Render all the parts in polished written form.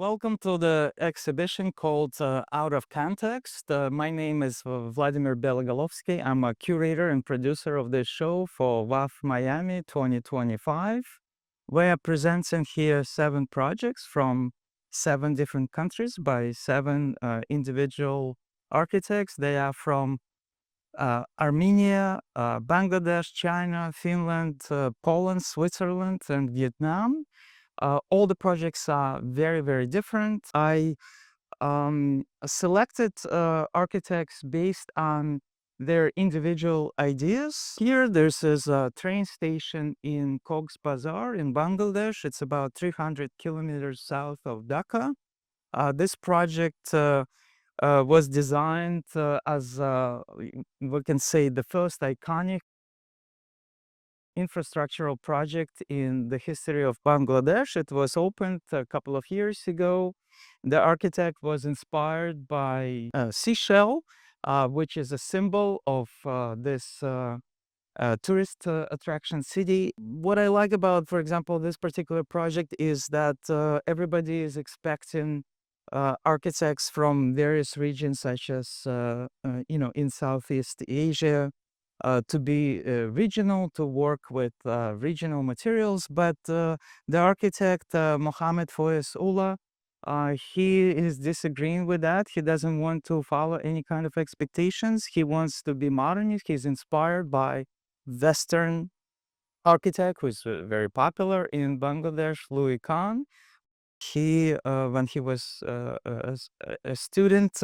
Welcome to the exhibition called Out of Context. My name is Vladimir Belagolovsky. I'm a curator and producer of this show for WAF Miami 2025. We are presenting here 7 projects from 7 different countries by 7 individual architects. They are from Armenia, Bangladesh, China, Finland, Poland, Switzerland, and Vietnam. All the projects are very, very different. I selected architects based on their individual ideas. Here, there's a train station in Cox's Bazar in Bangladesh. It's about 300 kilometers south of Dhaka. This project was designed as, we can say, the first iconic infrastructural project in the history of Bangladesh. It was opened a couple of years ago. The architect was inspired by seashell, which is a symbol of this tourist attraction city. What I like about, for example, this particular project is that everybody is expecting architects from various regions, such as in Southeast Asia, to be regional, to work with regional materials. But the architect, Mohammed Foyez Ullah, he is disagreeing with that. He doesn't want to follow any kind of expectations. He wants to be modernist. He's inspired by Western architect who's very popular in Bangladesh, Louis Khan. He, when he was a student,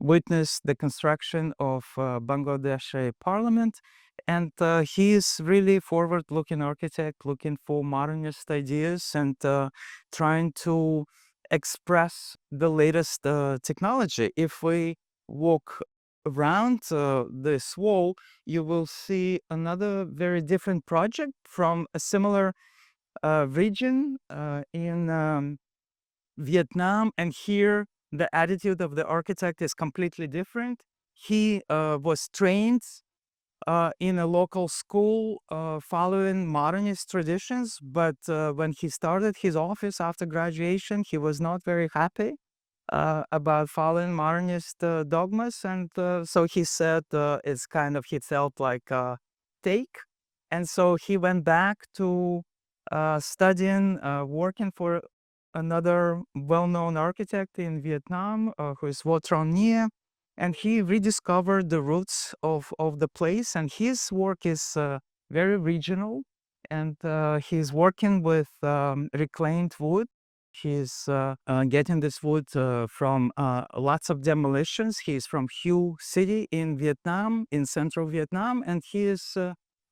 witnessed the construction of Bangladesh parliament, and he is really forward-looking architect, looking for modernist ideas and trying to express the latest technology. If we walk around this wall, you will see another very different project from a similar region in Vietnam, and here the attitude of the architect is completely different. He was trained in a local school following modernist traditions, but when he started his office after graduation, he was not very happy about following modernist dogmas, and so he said it's kind of, he felt like a take, and so he went back to studying, working for another well-known architect in Vietnam, who is Vo Tran Nghia, and he rediscovered the roots of the place. And his work is very regional, and he's working with reclaimed wood. He's getting this wood from lots of demolitions. He's from Hue City in Vietnam, in central Vietnam, and he is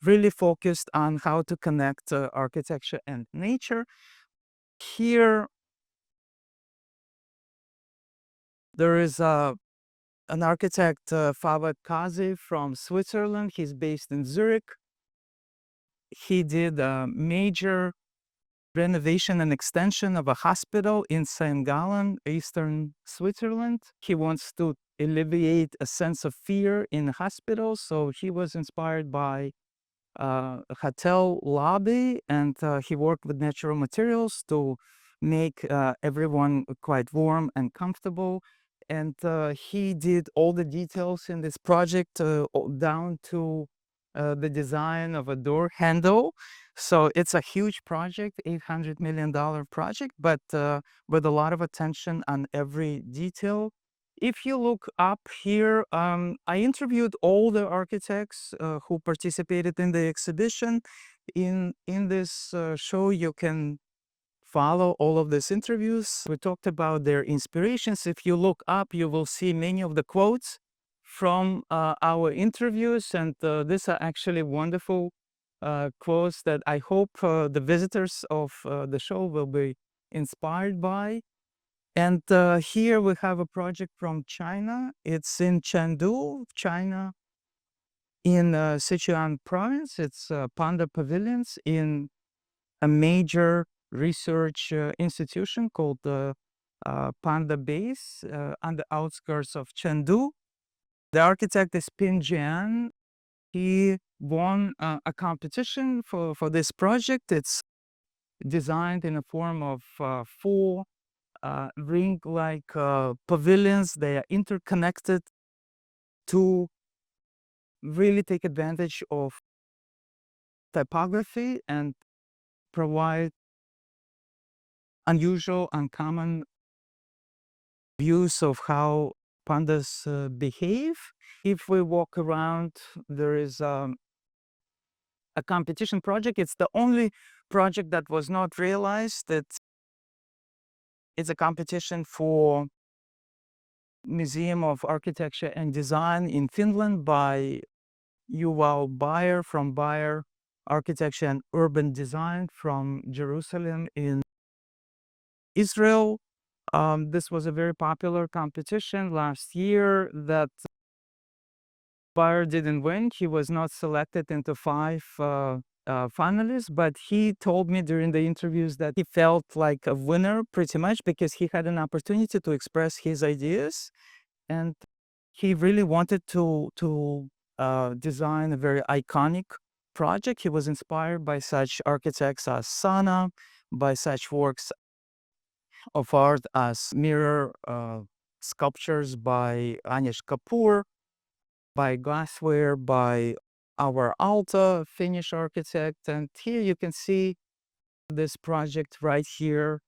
really focused on how to connect architecture and nature. Here, there is an architect, Fawad Kazi from Switzerland. He's based in Zurich. He did a major renovation and extension of a hospital in St. Gallen, eastern Switzerland. He wants to alleviate a sense of fear in hospitals, so he was inspired by a hotel lobby, and he worked with natural materials to make everyone quite warm and comfortable. And he did all the details in this project down to the design of a door handle. So it's a huge project, $800 million project, but with a lot of attention on every detail. If you look up here, I interviewed all the architects who participated in the exhibition. In this show, you can follow all of these interviews. We talked about their inspirations. If you look up, you will see many of the quotes from our interviews, and these are actually wonderful quotes that I hope the visitors of the show will be inspired by. And here we have a project from China. It's in Chengdu, China, in Sichuan province. It's Panda Pavilions in a major research institution called the Panda Base on the outskirts of Chengdu. The architect is Pin Jian. He won a competition for this project. It's designed in a form of 4 ring-like pavilions. They are interconnected to really take advantage of typography and provide unusual, uncommon views of how pandas behave. If we walk around, there is a competition project. It's the only project that was not realized. It's a competition for Museum of Architecture and Design in Finland by Yuval Bayer from Bayer Architecture and Urban Design from Jerusalem in Israel. This was a very popular competition last year that Bayer didn't win. He was not selected into 5 finalists, but he told me during the interviews that he felt like a winner pretty much because he had an opportunity to express his ideas, and he really wanted to design a very iconic project. He was inspired by such architects as Sana, by such works of art as mirror sculptures by Anish Kapoor, by glassware by our Alta Finnish architect. And here you can see this project right here,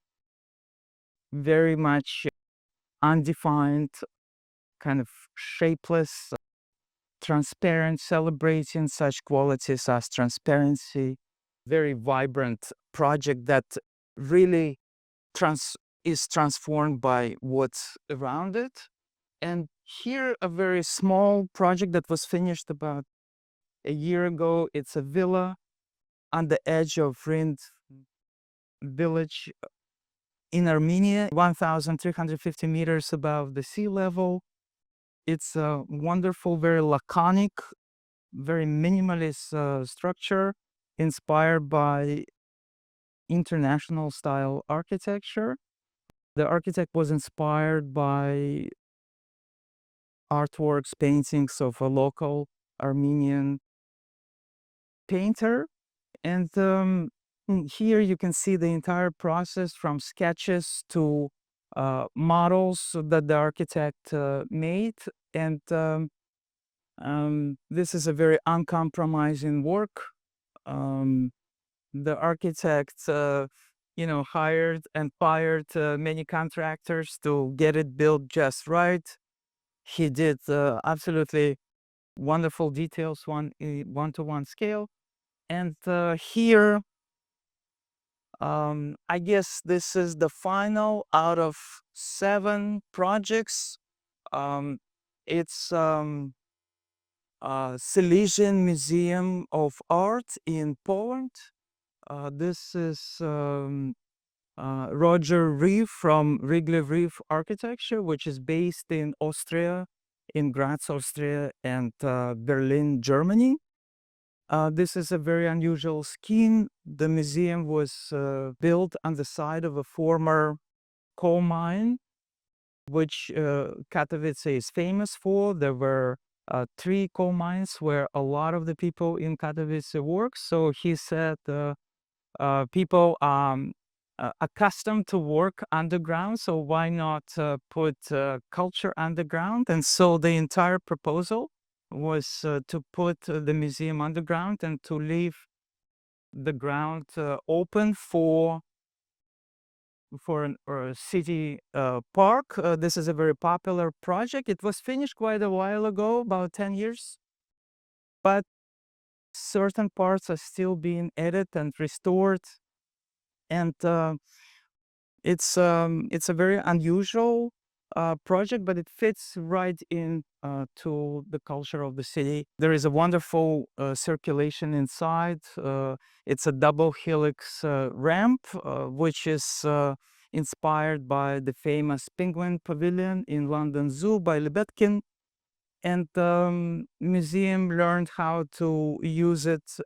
very much undefined, kind of shapeless, transparent, celebrating such qualities as transparency, very vibrant project that really is transformed by what's around it. And here, a very small project that was finished about a year ago. It's a villa on the edge of Rind village in Armenia, 1,350 meters above the sea level. It's a wonderful, very laconic, very minimalist structure inspired by international style architecture. The architect was inspired by artworks, paintings of a local Armenian painter. And here you can see the entire process from sketches to models that the architect made. And this is a very uncompromising work. The architect, hired and fired many contractors to get it built just right. He did absolutely wonderful details, one-to-one scale. And here, I guess this is the final out of 7 projects. It's Silesian Museum of Art in Poland. This is Roger Reeve from Wrigley Reeve Architecture, which is based in Austria, in Graz, Austria, and Berlin, Germany. This is a very unusual scheme. The museum was built on the side of a former coal mine, which Katowice is famous for. There were 3 coal mines where a lot of the people in Katowice work. So he said people are accustomed to work underground, so why not put culture underground? And so the entire proposal was to put the museum underground and to leave the ground open for a city park. This is a very popular project. It was finished quite a while ago, about 10 years, but certain parts are still being edited and restored. And it's a very unusual project, but it fits right in to the culture of the city. There is a wonderful circulation inside. It's a double helix ramp, which is inspired by the famous Penguin Pavilion in London Zoo by Lebedkin. And the museum learned how to use it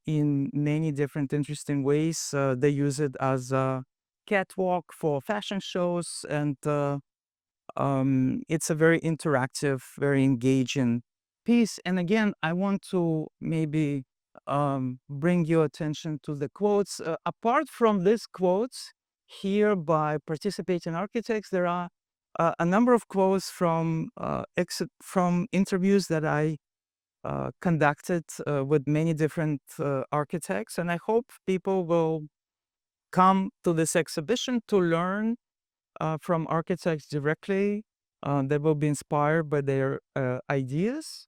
in many different interesting ways. They use it as a catwalk for fashion shows, and it's a very interactive, very engaging piece. And again, I want to maybe bring your attention to the quotes. Apart from these quotes, here by participating architects. There are a number of quotes from interviews that I conducted with many different architects, and I hope people will come to this exhibition to learn from architects directly. They will be inspired by their ideas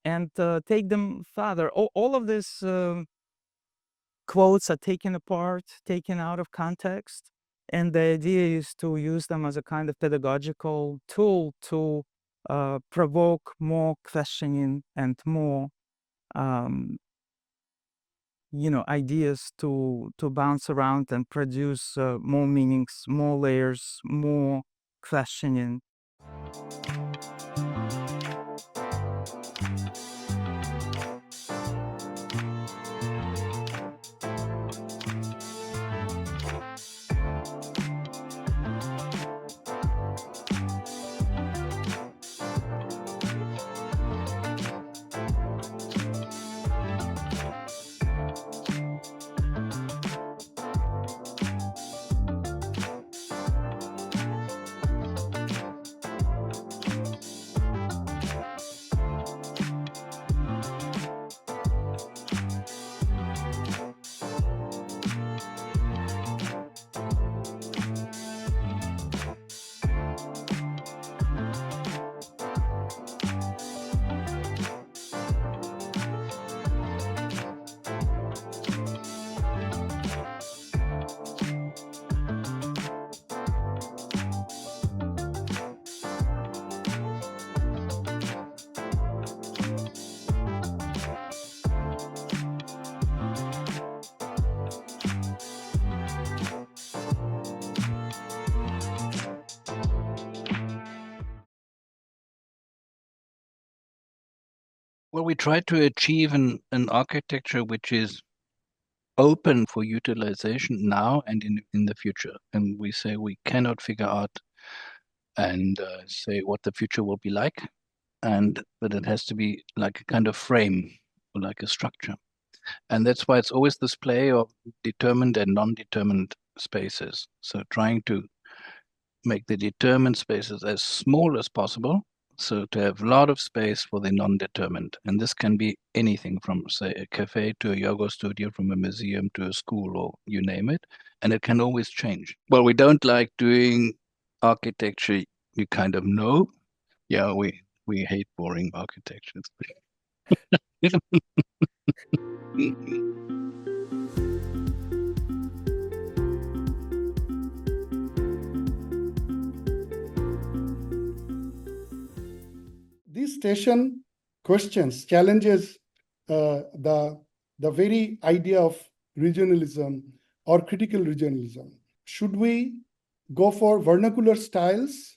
and take them further. All of these quotes are taken apart, taken out of context, and the idea is to use them as a kind of pedagogical tool to provoke more questioning and more ideas to bounce around and produce more meanings, more layers, more questioning. Well, we try to achieve an architecture which is open for utilization now and in the future. And we say we cannot figure out and say what the future will be like, but it has to be like a kind of frame or like a structure. And that's why it's always this play of determined and non-determined spaces. So trying to make the determined spaces as small as possible, so to have a lot of space for the non-determined. And this can be anything from, say, a cafe to a yoga studio, from a museum to a school, or you name it. And it can always change. Well, we don't like doing architecture, you kind of know. Yeah, we hate boring architecture. This station questions, challenges the very idea of regionalism or critical regionalism. Should we go for vernacular styles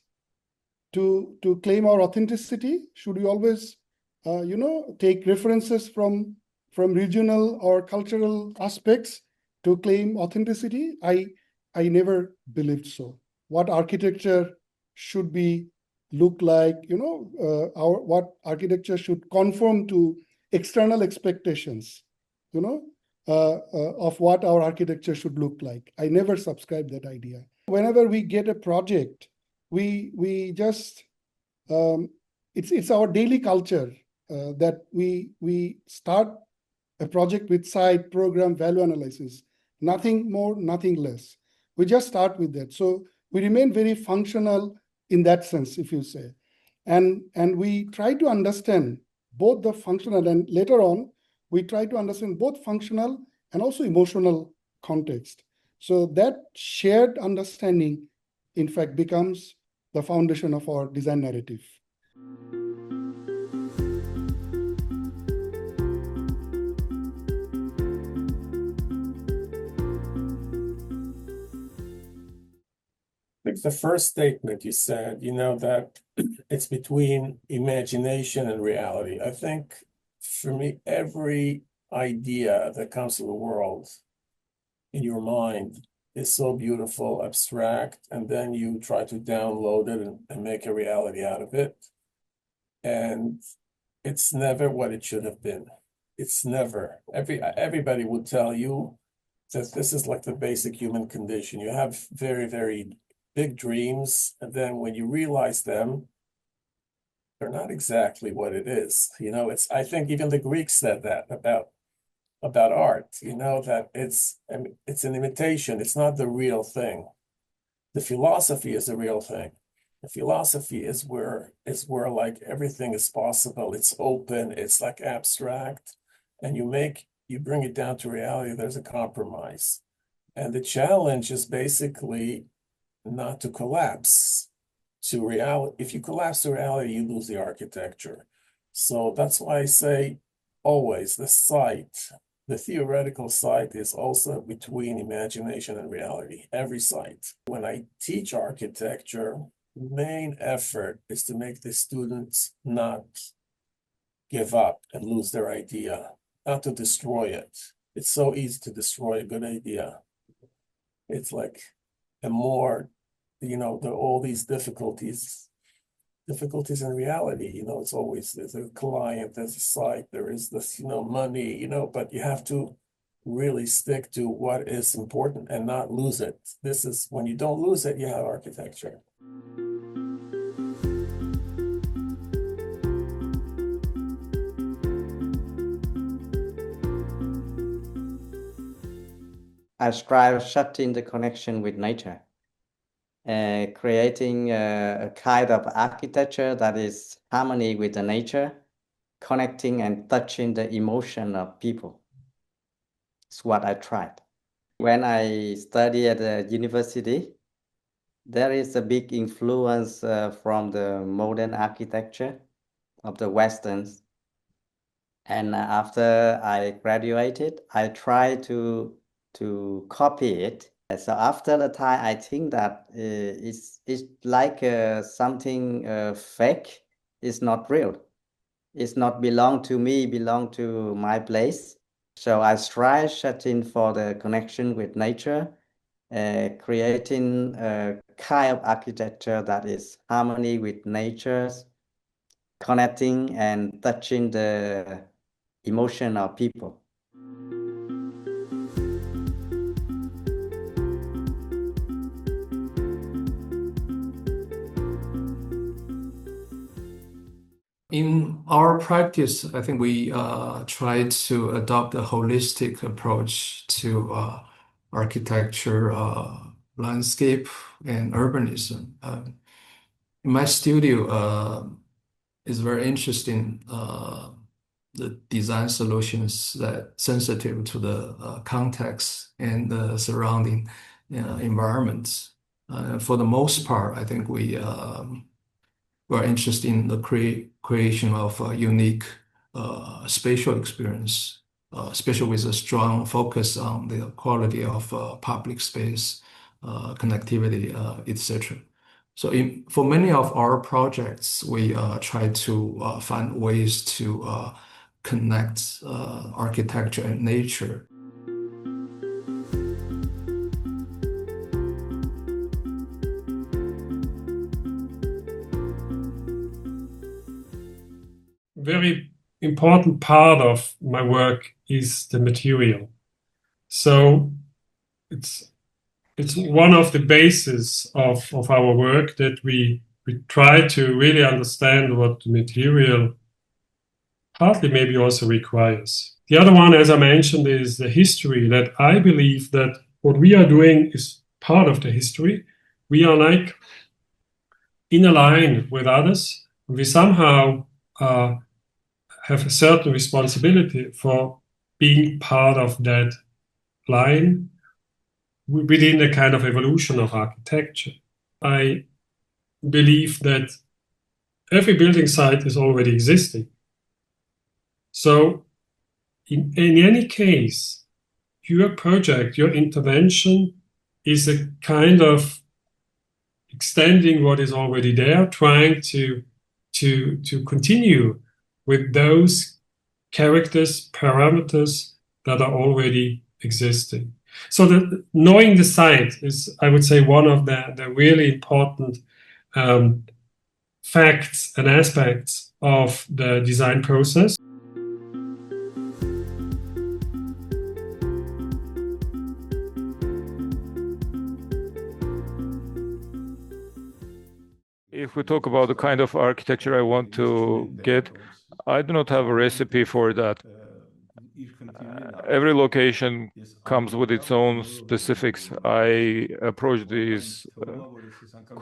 to claim our authenticity? Should we always, take references from regional or cultural aspects to claim authenticity? I never believed so. What architecture should be look like, what architecture should conform to external expectations, of what our architecture should look like. I never subscribed that idea. Whenever we get a project, we just it's our daily culture that we start a project with site, program, value analysis, nothing more, nothing less. We just start with that. So we remain very functional in that sense, if you say. And we try to understand both the functional, and later on, we try to understand both functional and also emotional context. So that shared understanding, in fact, becomes the foundation of our design narrative. I think the first statement you said, that it's between imagination and reality. I think for me, every idea that comes to the world in your mind is so beautiful, abstract, and then you try to download it and make a reality out of it. And it's never what it should have been. It's never. Everybody would tell you that this is like the basic human condition. You have very, very big dreams, and then when you realize them, they're not exactly what it is. I think even the Greeks said that about art, that it's an imitation, it's not the real thing. The philosophy is the real thing. The philosophy is where like everything is possible, it's open, it's like abstract, and you bring it down to reality, there's a compromise. And the challenge is basically not to collapse to reality. If you collapse to reality, you lose the architecture. So that's why I say always the theoretical site is also between imagination and reality, every site. When I teach architecture, main effort is to make the students not give up and lose their idea, not to destroy it. It's so easy to destroy a good idea. It's like all these difficulties in reality, it's always, there's a client, there's a site, there is this, money, but you have to really stick to what is important and not lose it. This is, when you don't lose it, you have architecture. I strive shutting the connection with nature, creating a kind of architecture that is harmony with the nature, connecting and touching the emotion of people. It's what I tried. When I study at the university, there is a big influence from the modern architecture of the Westerns. And after I graduated, I tried to copy it. So after the time, I think that it's like something fake. It's not real. It's not belong to me, belong to my place. So I strive searching for the connection with nature, creating a kind of architecture that is harmony with nature, connecting and touching the emotion of people. In our practice, I think we try to adopt a holistic approach to architecture, landscape, and urbanism. In my studio, it's very interesting, the design solutions that sensitive to the context and the surrounding environments. For the most part, I think we're interested in the creation of a unique spatial experience, especially with a strong focus on the quality of public space, connectivity, etc. So for many of our projects, we try to find ways to connect architecture and nature. Very important part of my work is the material. So it's one of the bases of our work that we try to really understand what the material partly maybe also requires. The other one, as I mentioned, is the history, that I believe that what we are doing is part of the history. We are like in a line with others. We somehow have a certain responsibility for being part of that line within the kind of evolution of architecture. I believe that every building site is already existing. So in any case, your project, your intervention is a kind of extending what is already there, trying to continue with those characters, parameters that are already existing. So that knowing the site is, I would say, one of the really important facts and aspects of the design process. if we talk about the kind of architecture I want to get, I do not have a recipe for that. Every location comes with its own specifics. I approach this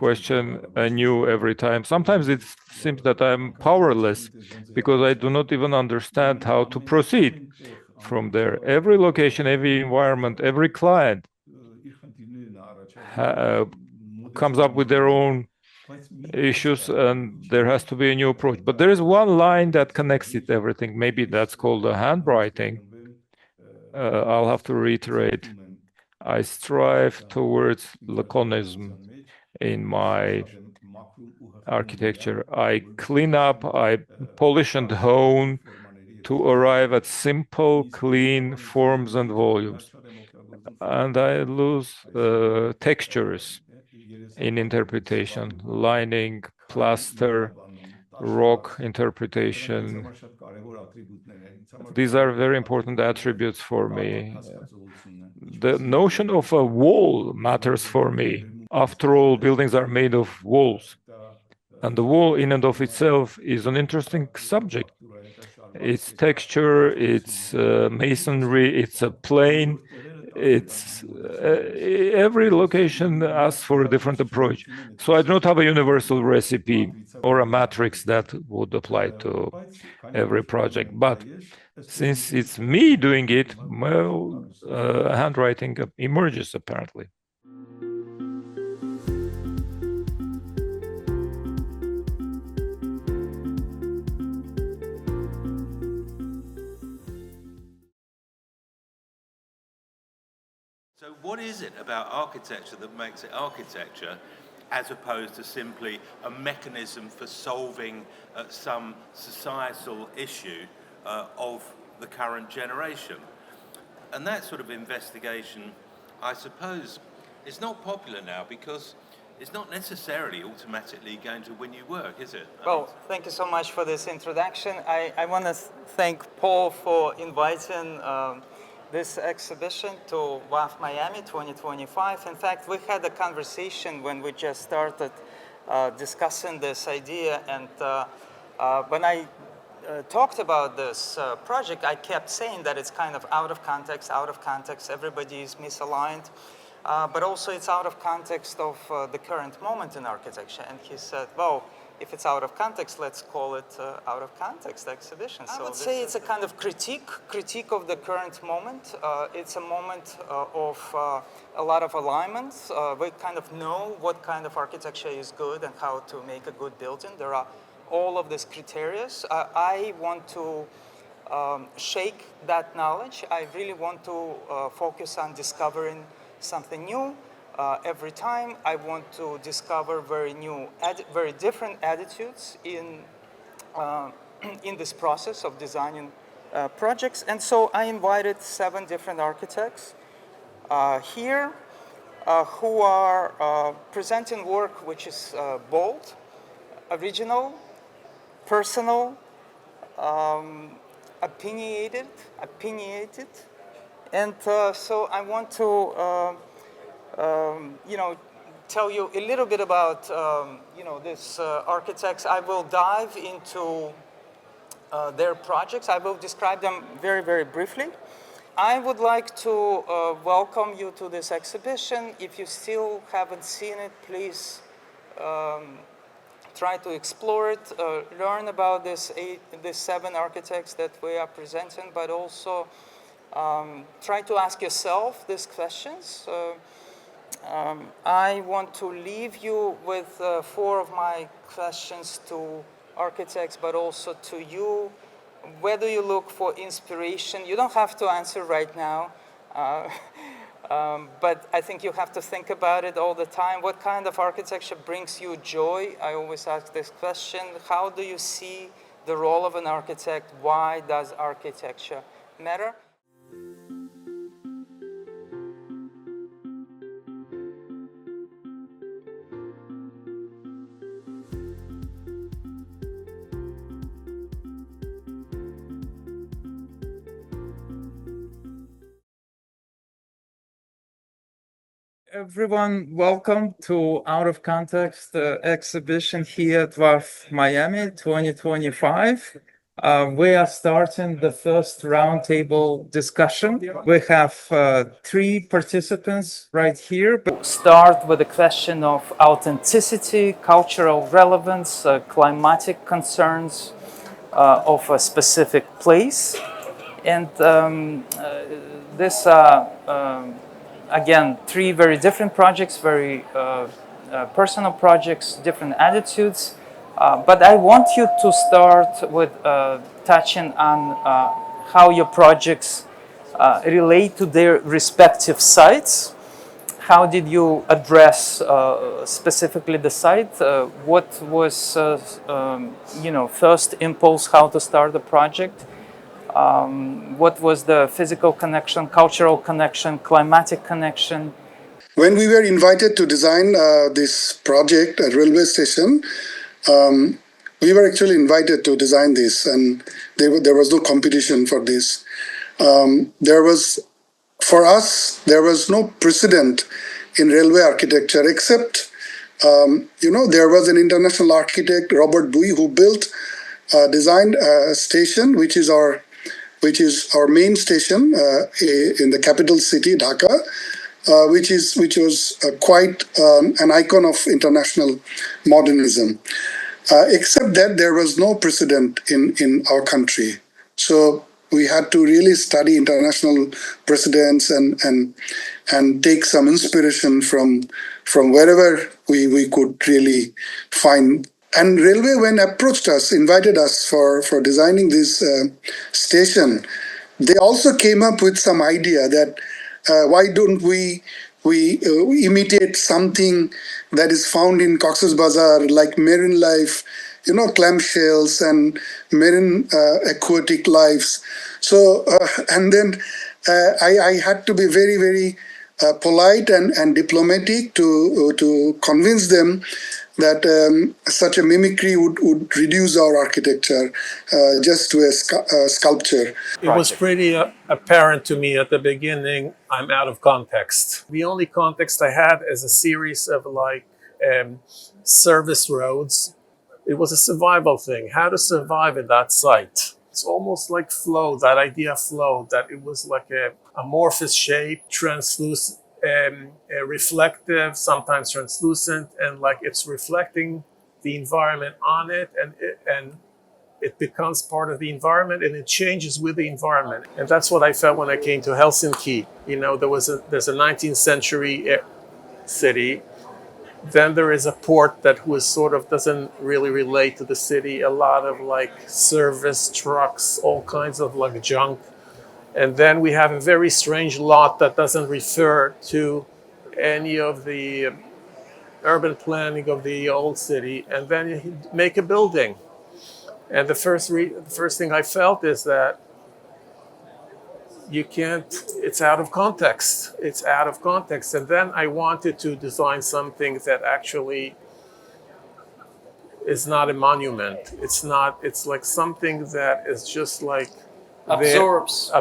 question anew every time. Sometimes it seems that I'm powerless because I do not even understand how to proceed from there. Every location, every environment, every client comes up with their own issues, and there has to be a new approach. But there is one line that connects it everything. Maybe that's called a handwriting. I'll have to reiterate. I strive towards laconism in my architecture. I clean up, I polish and hone to arrive at simple, clean forms and volumes. And I lose textures in interpretation, lining, plaster, rock interpretation. These are very important attributes for me. The notion of a wall matters for me. After all, buildings are made of walls. And the wall in and of itself is an interesting subject. It's texture, it's masonry, it's a plane. It's every location asks for a different approach. So I do not have a universal recipe or a matrix that would apply to every project. But since it's me doing it, well, handwriting emerges apparently. So what is it about architecture that makes it architecture as opposed to simply a mechanism for solving some societal issue of the current generation? And that sort of investigation, I suppose, is not popular now because it's not necessarily automatically going to win you work, is it? Well, thank you so much for this introduction. I want to thank Paul for inviting this exhibition to WAF Miami 2025. In fact, we had a conversation when we just started discussing this idea, and when I talked about this project, I kept saying that it's kind of out of context, everybody is misaligned, but also it's out of context of the current moment in architecture. And he said, well, if it's out of context, let's call it out of context exhibition. I would say it's a kind of critique of the current moment. It's a moment of a lot of alignment. We kind of know what kind of architecture is good and how to make a good building. There are all of these criteria. I want to shake that knowledge. I really want to focus on discovering something new. Every time I want to discover very different attitudes in this process of designing projects. And so I invited 7 different architects here who are presenting work which is bold, original, personal, opinionated. And so I want to tell you a little bit about, this architects. I will dive into their projects. I will describe them very, very briefly. I would like to welcome you to this exhibition. If you still haven't seen it, please try to explore it, learn about these 7 architects that we are presenting, but also try to ask yourself these questions. I want to leave you with 4 of my questions to architects, but also to you. Whether you look for inspiration, you don't have to answer right now, but I think you have to think about it all the time. What kind of architecture brings you joy? I always ask this question. How do you see the role of an architect? Why does architecture matter? Everyone, welcome to Out of Context exhibition here at WAF Miami 2025. We are starting the first roundtable discussion. We have three participants right here. Start with the question of authenticity, cultural relevance, climatic concerns of a specific place. And this again, three very different projects, very personal projects, different attitudes. But I want you to start with touching on how your projects relate to their respective sites. How did you address specifically the site? What was, first impulse how to start the project? What was the physical connection, cultural connection, climatic connection? When we were invited to design this project at railway station, we were actually invited to design this, and there was no competition for this. For us, there was no precedent in railway architecture except, there was an international architect, Robert Bui, who designed a station, which is our main station in the capital city, Dhaka, which was quite an icon of international modernism. Except that there was no precedent in our country. So we had to really study international precedents and take some inspiration from wherever we could really find. And Railway, when approached us, invited us for designing this station, they also came up with some idea that why don't we imitate something that is found in Cox's Bazar, like marine life, clamshells and marine aquatic lives. So, and then I had to be very, very polite and diplomatic to convince them that such a mimicry would reduce our architecture just to a sculpture. It was pretty apparent to me at the beginning, I'm out of context. The only context I had is a series of service roads. It was a survival thing, how to survive in that site. It's almost like flow, that idea of flow, that it was like a amorphous shape, translucent, reflective, sometimes translucent, and like it's reflecting the environment on it, and it becomes part of the environment and it changes with the environment. And that's what I felt when I came to Helsinki. There's a 19th century city. Then there is a port that doesn't really relate to the city. A lot of service trucks, all kinds of junk. And then we have a very strange lot that doesn't refer to any of the urban planning of the old city. And then you make a building. And the first thing I felt is that it's out of context. It's out of context. And then I wanted to design something that actually is not a monument. It's like something that is just absorbs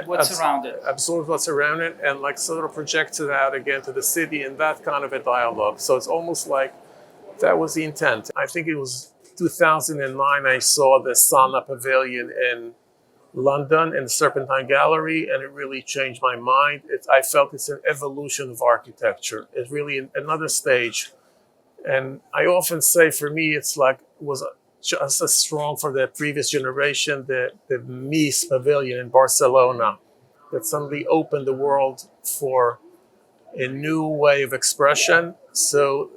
what's around it. Absorbs what's around it and sort of projects it out again to the city in that kind of a dialogue. So it's almost like that was the intent. I think it was 2009 I saw the Sana Pavilion in London in the Serpentine Gallery, and it really changed my mind. I felt it's an evolution of architecture. It's really another stage. And I often say, for me, it was just as strong for the previous generation, the Mies Pavilion in Barcelona, that suddenly opened the world for a new way of expression. So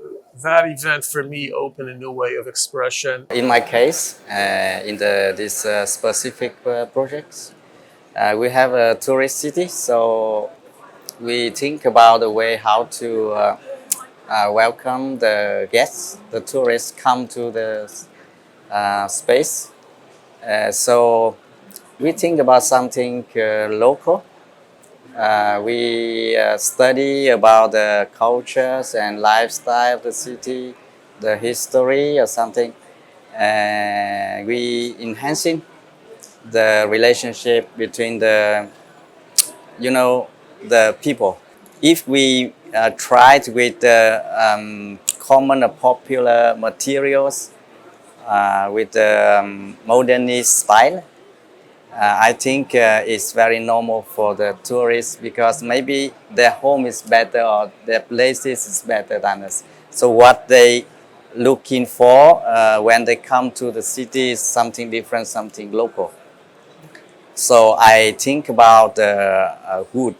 that event for me opened a new way of expression. In my case, in this specific projects, we have a tourist city, so we think about the way how to welcome the guests, the tourists come to the space. So we think about something local. We study about the cultures and lifestyle of the city, the history or something. We enhancing the relationship between the people. if we tried with common or popular materials with the modernist style, I think it's very normal for the tourists because maybe their home is better or their places is better than us. So what they looking for when they come to the city is something different, something local. So I think about the wood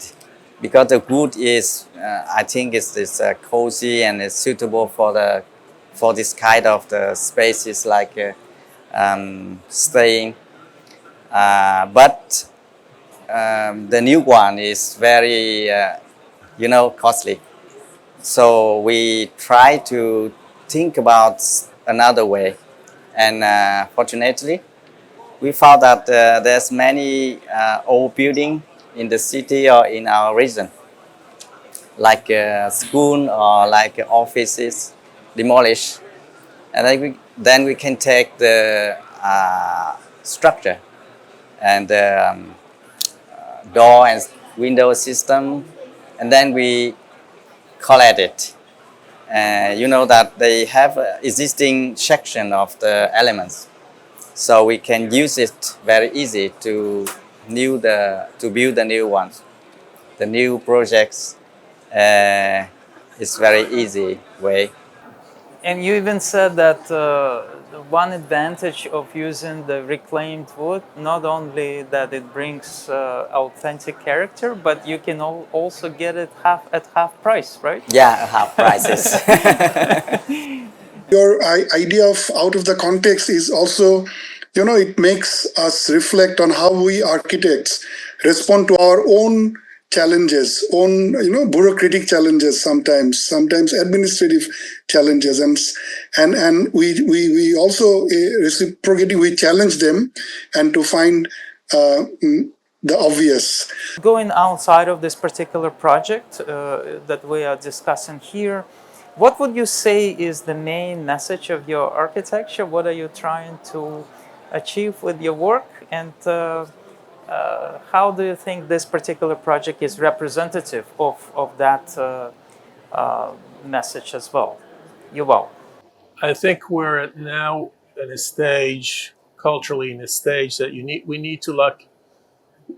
because the wood is, I think, is cozy and is suitable for this kind of the spaces like staying. But the new one is very, costly. So we try to think about another way, and fortunately, we found that there's many old building in the city or in our region, like school or like offices, demolished, and then we can take the structure and door and window system, and then we collect it. You know that they have existing section of the elements, so we can use it very easy to build the new ones, the new projects. It's very easy way. And you even said that one advantage of using the reclaimed wood, not only that it brings authentic character, but you can also get it at half price, right? Yeah, half prices. Your idea of out of the context is also, it makes us reflect on how we architects respond to our own challenges, own, bureaucratic challenges, sometimes administrative challenges, and we also reciprocally we challenge them and to find the obvious. Going outside of this particular project that we are discussing here, what would you say is the main message of your architecture? What are you trying to achieve with your work? And how do you think this particular project is representative of that message as well? Yuval. I think we're now in a stage, culturally in a stage that we need to like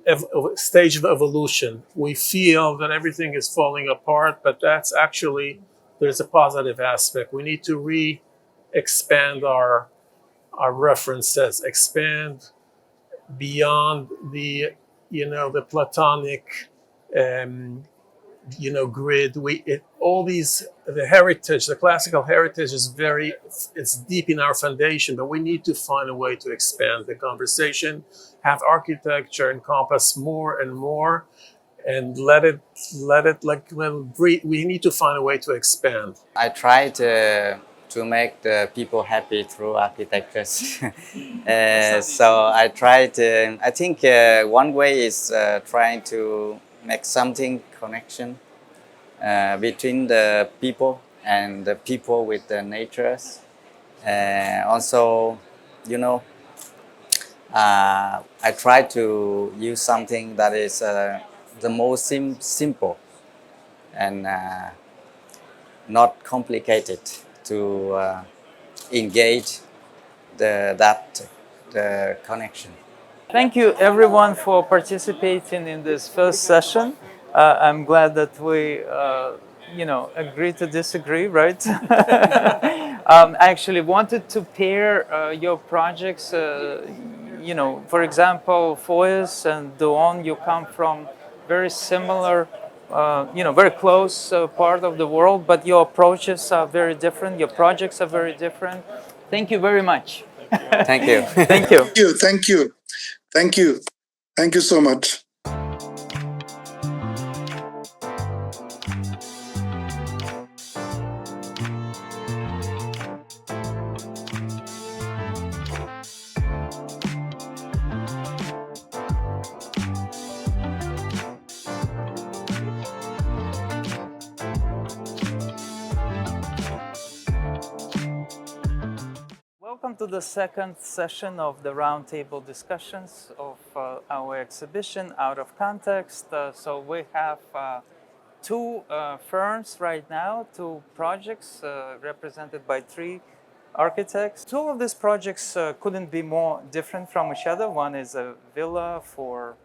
a stage of evolution. We feel that everything is falling apart, but that's actually, there's a positive aspect. We need to expand our references, expand beyond the the Platonic grid. All these, the heritage, the classical heritage is it's deep in our foundation, but we need to find a way to expand the conversation, have architecture encompass more and more, and let it breathe. We need to find a way to expand. I try to make the people happy through architectures. So I try to. I think one way is trying to make something connection between the people and the people with the natures. Also, I try to use something that is the most simple and not complicated to engage the connection. Thank you everyone for participating in this first session. I'm glad that we, agree to disagree, right? I actually wanted to pair your projects. For example, Foyes and Duon, you come from very similar, very close part of the world, but your approaches are very different. Your projects are very different. Thank you very much. Thank you. Thank you. Thank you. Thank you. Thank you so much. Welcome to the second session of the Roundtable discussions of our exhibition, Out of Context. So we have two firms right now, two projects represented by three architects. Two of these projects couldn't be more different from each other. One is a villa for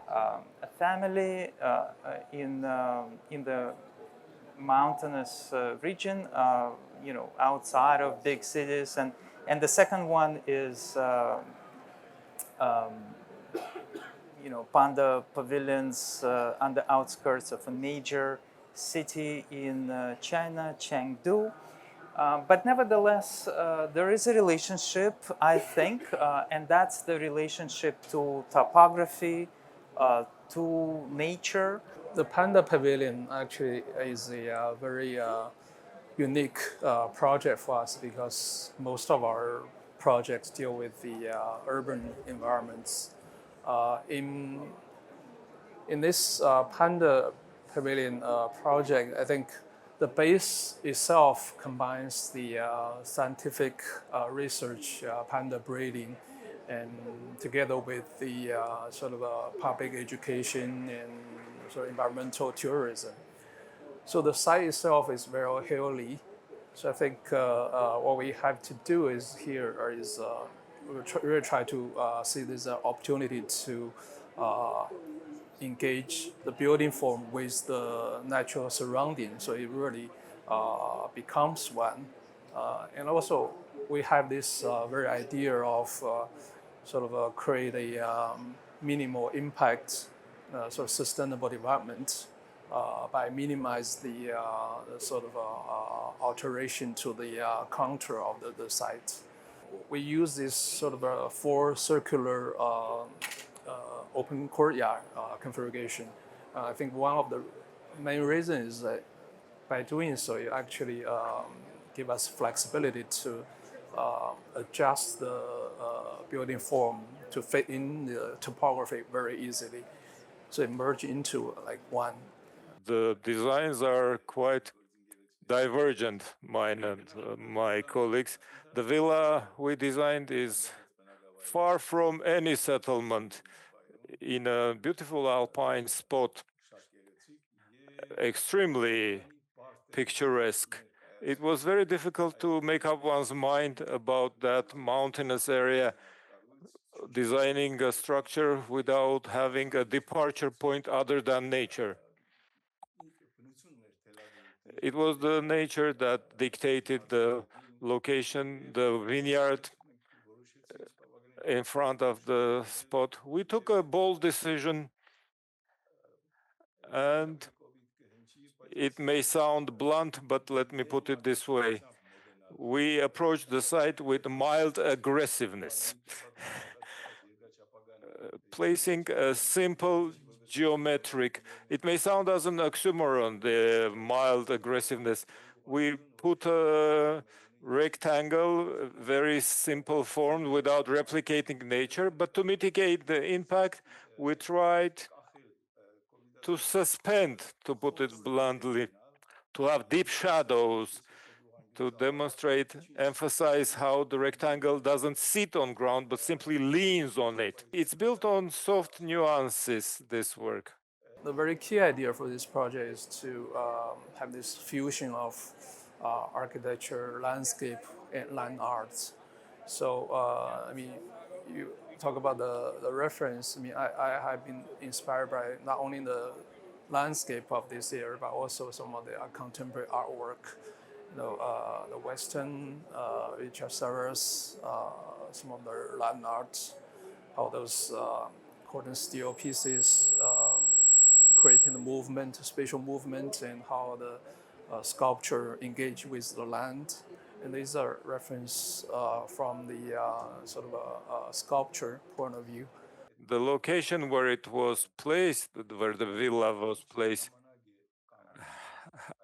a family in the mountainous region, outside of big cities, and the second one is panda pavilions on the outskirts of a major city in China, Chengdu. But nevertheless, there is a relationship, I think, and that's the relationship to topography, to nature. The Panda Pavilion actually is a very unique project for us because most of our projects deal with the urban environments. In this Panda Pavilion project, I think the base itself combines the scientific research, panda breeding, and together with the sort of public education and sort of environmental tourism. So the site itself is very hilly. So I think what we have to do is really try to see this opportunity to engage the building form with the natural surrounding, so it really becomes one. And also, we have this very idea of sort of create a minimal impact, sort of sustainable development by minimize the sort of alteration to the contour of the site. We use this sort of a four circular open courtyard configuration. I think one of the main reasons is that by doing so, you actually give us flexibility to adjust the building form to fit in the topography very easily. So it merge into like one. The designs are quite divergent, mine and my colleagues. The villa we designed is far from any settlement in a beautiful alpine spot, extremely picturesque. It was very difficult to make up one's mind about that mountainous area, designing a structure without having a departure point other than nature. It was the nature that dictated the location, the vineyard in front of the spot. We took a bold decision, and it may sound blunt, but let me put it this way. We approached the site with mild aggressiveness, placing a simple geometric. It may sound as an oxymoron, the mild aggressiveness. We put a rectangle, very simple form without replicating nature, but to mitigate the impact, we tried to suspend, to put it bluntly, to have deep shadows, to demonstrate, emphasize how the rectangle doesn't sit on ground, but simply leans on it. It's built on soft nuances, this work. The very key idea for this project is to have this fusion of architecture, landscape, and land arts. So, I mean, you talk about the reference. I mean, I have been inspired by not only the landscape of this area, but also some of the contemporary artwork. The Western Richard Serres, some of the land arts, how those cordon steel pieces creating the movement, spatial movement, and how the sculpture engage with the land. And these are reference from the sort of a sculpture point of view. The location where it was placed, where the villa was placed,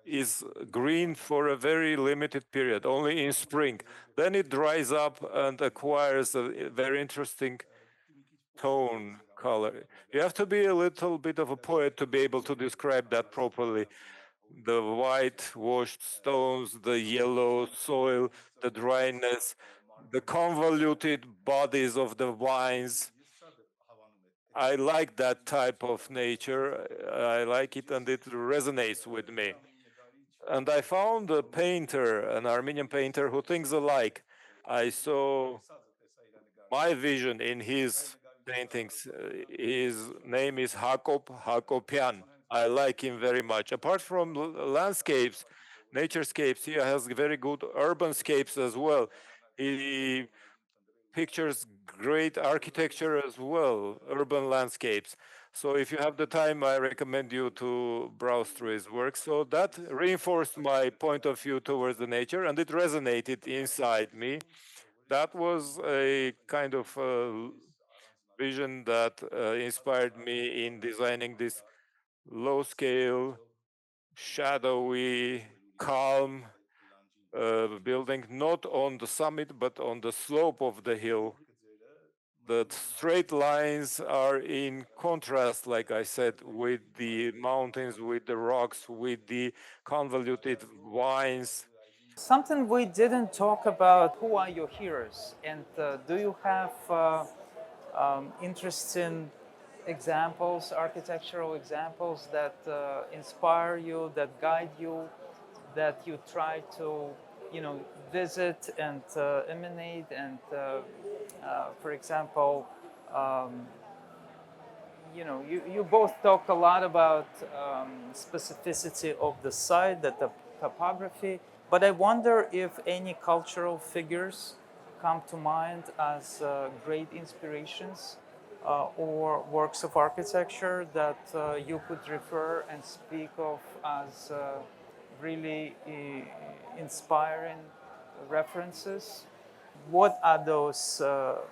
is green for a very limited period, only in spring. Then it dries up and acquires a very interesting tone, color. You have to be a little bit of a poet to be able to describe that properly. The white washed stones, the yellow soil, the dryness, the convoluted bodies of the vines. I like that type of nature. I like it and it resonates with me. And I found a painter, an Armenian painter who thinks alike. I saw my vision in his paintings. His name is Hakopian. I like him very much. Apart from landscapes, naturescapes, he has very good urban scapes as well. He pictures great architecture as well, urban landscapes. So if you have the time, I recommend you to browse through his work. So that reinforced my point of view towards the nature, and it resonated inside me. That was a kind of vision that inspired me in designing this low-scale, shadowy, calm building, not on the summit, but on the slope of the hill. The straight lines are in contrast, like I said, with the mountains, with the rocks, with the convoluted vines. Something we didn't talk about, who are your heroes? And do you have interesting examples, architectural examples that inspire you, that guide you, that you try to, visit and emanate? And for example, um, you both talk a lot about specificity of the site, the topography, but I wonder if any cultural figures come to mind as great inspirations or works of architecture that you could refer and speak of as really inspiring references. What are those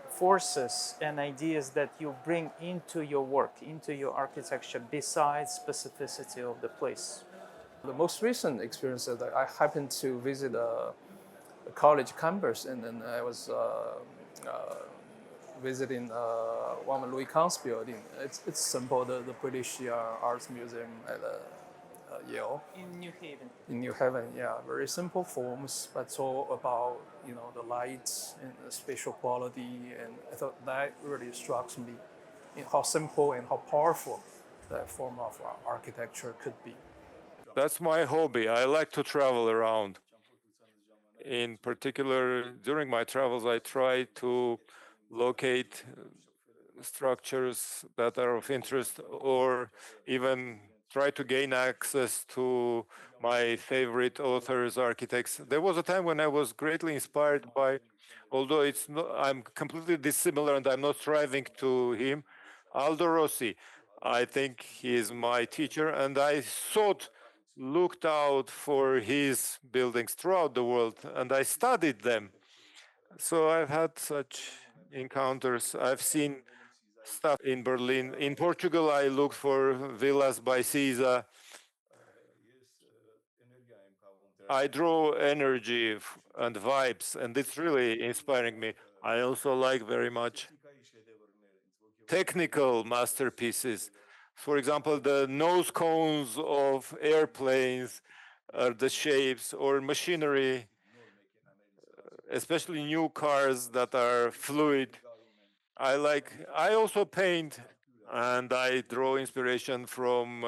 forces and ideas that you bring into your work, into your architecture, besides specificity of the place? The most recent experience is that I happened to visit a college campus, and then I was visiting one of Louis Kahn's building. It's simple, the British Arts Museum at Yale. In New Haven. In New Haven, yeah, very simple forms, but it's all about the lights and the spatial quality, and I thought that really struck me in how simple and how powerful that form of architecture could be. That's my hobby. I like to travel around. In particular, during my travels, I try to locate structures that are of interest or even try to gain access to my favorite authors, architects. There was a time when I was greatly inspired by, although it's not, I'm completely dissimilar and I'm not striving to him, Aldo Rossi. I think he is my teacher, and I looked out for his buildings throughout the world and I studied them. So I've had such encounters. I've seen stuff in Berlin. In Portugal, I looked for villas by Caesar. I draw energy and vibes, and it's really inspiring me. I also like very much technical masterpieces. For example, the nose cones of airplanes, the shapes, or machinery, especially new cars that are fluid. I also paint and I draw inspiration from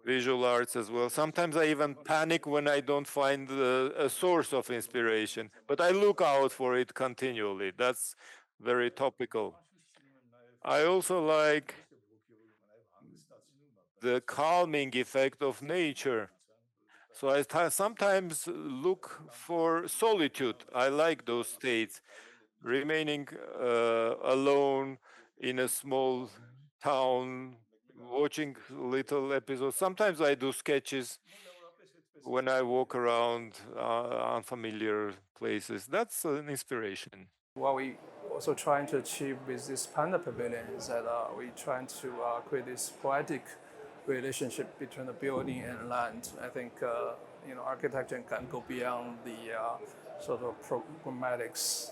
visual arts as well. Sometimes I even panic when I don't find a source of inspiration, but I look out for it continually. That's very topical. I also like the calming effect of nature. So I sometimes look for solitude. I like those states, remaining alone in a small town, watching little episodes. Sometimes I do sketches when I walk around unfamiliar places. That's an inspiration. What we also trying to achieve with this Panda Pavilion is that we trying to create this poetic relationship between the building and land. I think architecture can go beyond the sort of programmatics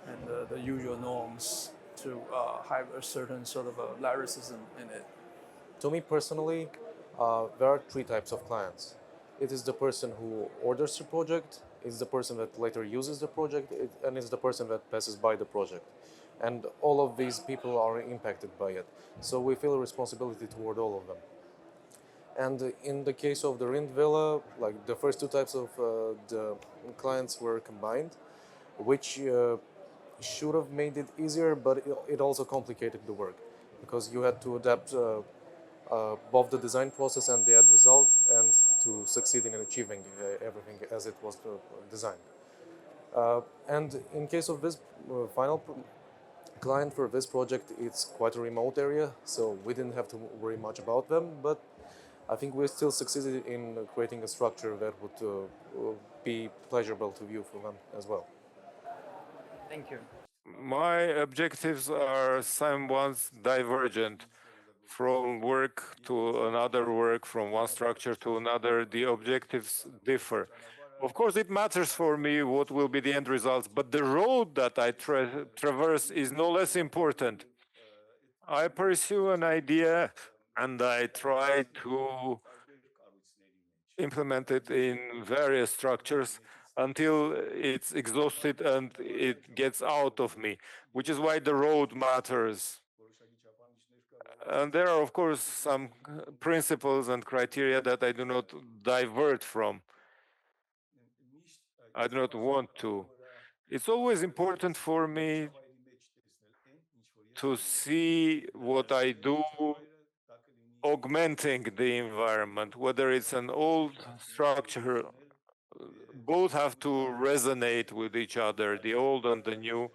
and the usual norms to have a certain sort of a lyricism in it. To me personally, there are three types of clients. It is the person who orders the project, it's the person that later uses the project, and it's the person that passes by the project. and all of these people are impacted by it. So we feel a responsibility toward all of them. And in the case of the Rind Villa, like the first two types of the clients were combined, which should have made it easier, but it also complicated the work because you had to adapt both the design process and the end result, and to succeed in achieving everything as it was designed. And in case of this final client for this project, it's quite a remote area, so we didn't have to worry much about them, but I think we still succeeded in creating a structure that would be pleasurable to view for them as well. Thank you. My objectives are somewhat divergent. From work to another work, from one structure to another, the objectives differ. Of course, it matters for me what will be the end results, but the road that I traverse is no less important. I pursue an idea and I try to implement it in various structures until it's exhausted and it gets out of me, which is why the road matters. And there are, of course, some principles and criteria that I do not divert from. I do not want to. It's always important for me to see what I do augmenting the environment, whether it's an old structure. Both have to resonate with each other, the old and the new,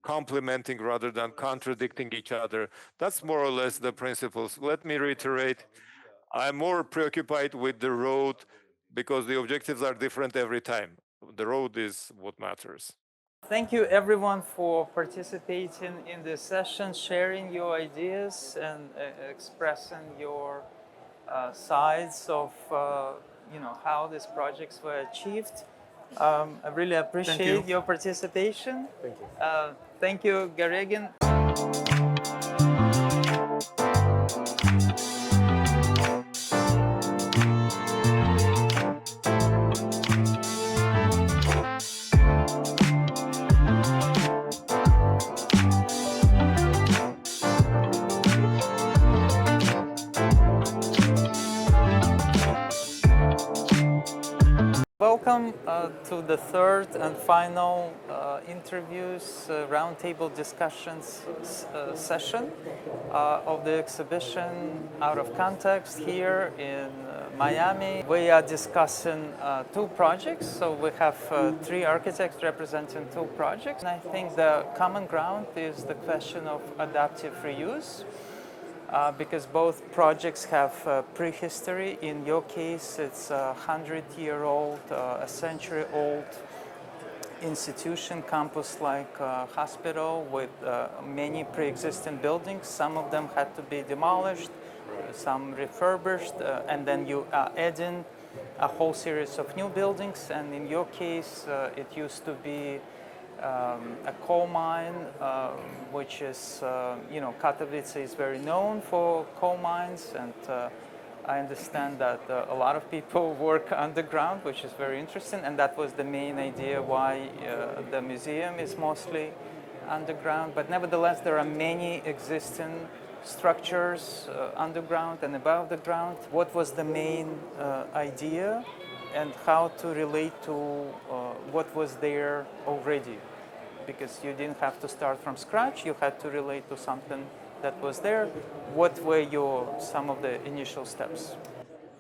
complementing rather than contradicting each other. That's more or less the principles. Let me reiterate, I'm more preoccupied with the road because the objectives are different every time. The road is what matters. Thank you everyone for participating in this session, sharing your ideas and expressing your sides of how these projects were achieved. I really appreciate your participation. Thank you. Thank you, Garegin. Welcome to the third and final interviews, roundtable discussions session of the exhibition Out of Context here in Miami. We are discussing two projects, so we have three architects representing two projects. And I think the common ground is the question of adaptive reuse. Because both projects have prehistory. In your case, it's a 100-year-old, a century-old institution, campus-like hospital with many pre-existing buildings. Some of them had to be demolished, some refurbished, and then you are adding a whole series of new buildings. And in your case, it used to be a coal mine, which is, Katowice is very known for coal mines, and I understand that a lot of people work underground, which is very interesting, and that was the main idea why the museum is mostly underground. But nevertheless, there are many existing structures underground and above the ground. What was the main idea, and how to relate to what was there already? Because you didn't have to start from scratch, you had to relate to something that was there. What were some of the initial steps?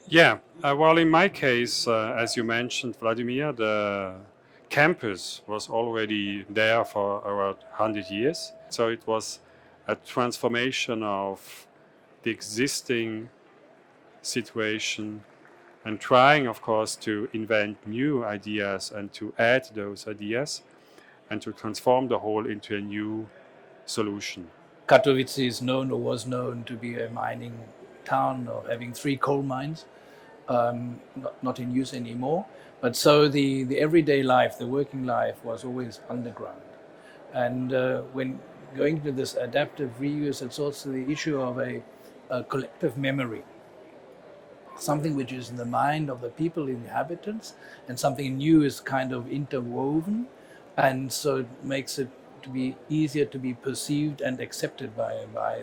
Yeah, well, in my case, as you mentioned, Vladimir, the campus was already there for around 100 years. So it was a transformation of the existing situation and trying, of course, to invent new ideas and to add those ideas and to transform the whole into a new solution. Katowice is known, or was known, to be a mining town, or having 3 coal mines, not in use anymore. But so the everyday life, the working life, was always underground. And when going to this adaptive reuse, it's also the issue of a collective memory. Something which is in the mind of the people, inhabitants, and something new is kind of interwoven. And so it makes it to be easier to be perceived and accepted by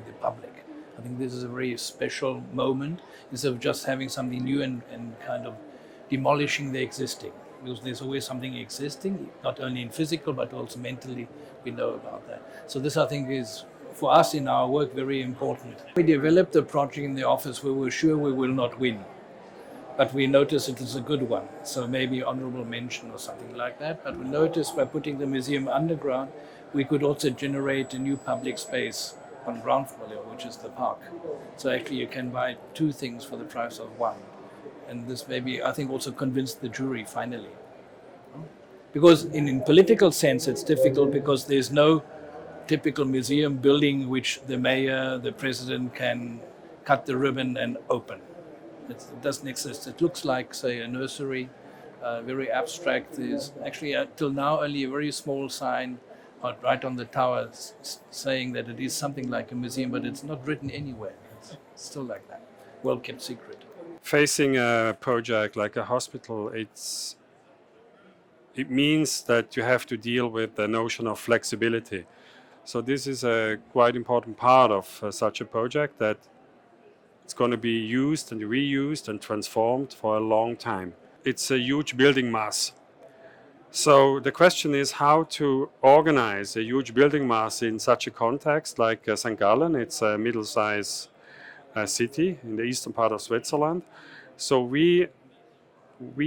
the public. I think this is a very special moment, instead of just having something new and kind of demolishing the existing. Because there's always something existing, not only in physical, but also mentally, we know about that. So this, I think, is, for us in our work, very important. We developed a project in the office where we're sure we will not win, but we notice it is a good one. So maybe honorable mention or something like that. But we noticed by putting the museum underground, we could also generate a new public space on ground floor, which is the park. So actually you can buy two things for the price of one. And this maybe, I think, also convinced the jury finally. Because in political sense, it's difficult because there's no typical museum building which the mayor, the president can cut the ribbon and open. It doesn't exist. It looks like, say, a nursery, very abstract. There's actually, till now, only a very small sign right on the tower saying that it is something like a museum, but it's not written anywhere. It's still like that. Well kept secret. Facing a project like a hospital, it means that you have to deal with the notion of flexibility. So this is a quite important part of such a project, that it's going to be used and reused and transformed for a long time. It's a huge building mass. So the question is how to organize a huge building mass in such a context like St. Gallen. It's a middle-sized city in the eastern part of Switzerland. So we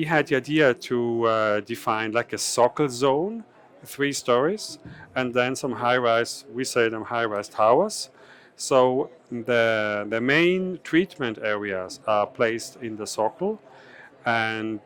had the idea to define like a soccer zone, 3 stories, and then some high-rise, we say them high-rise towers. So the main treatment areas are placed in the soccer, and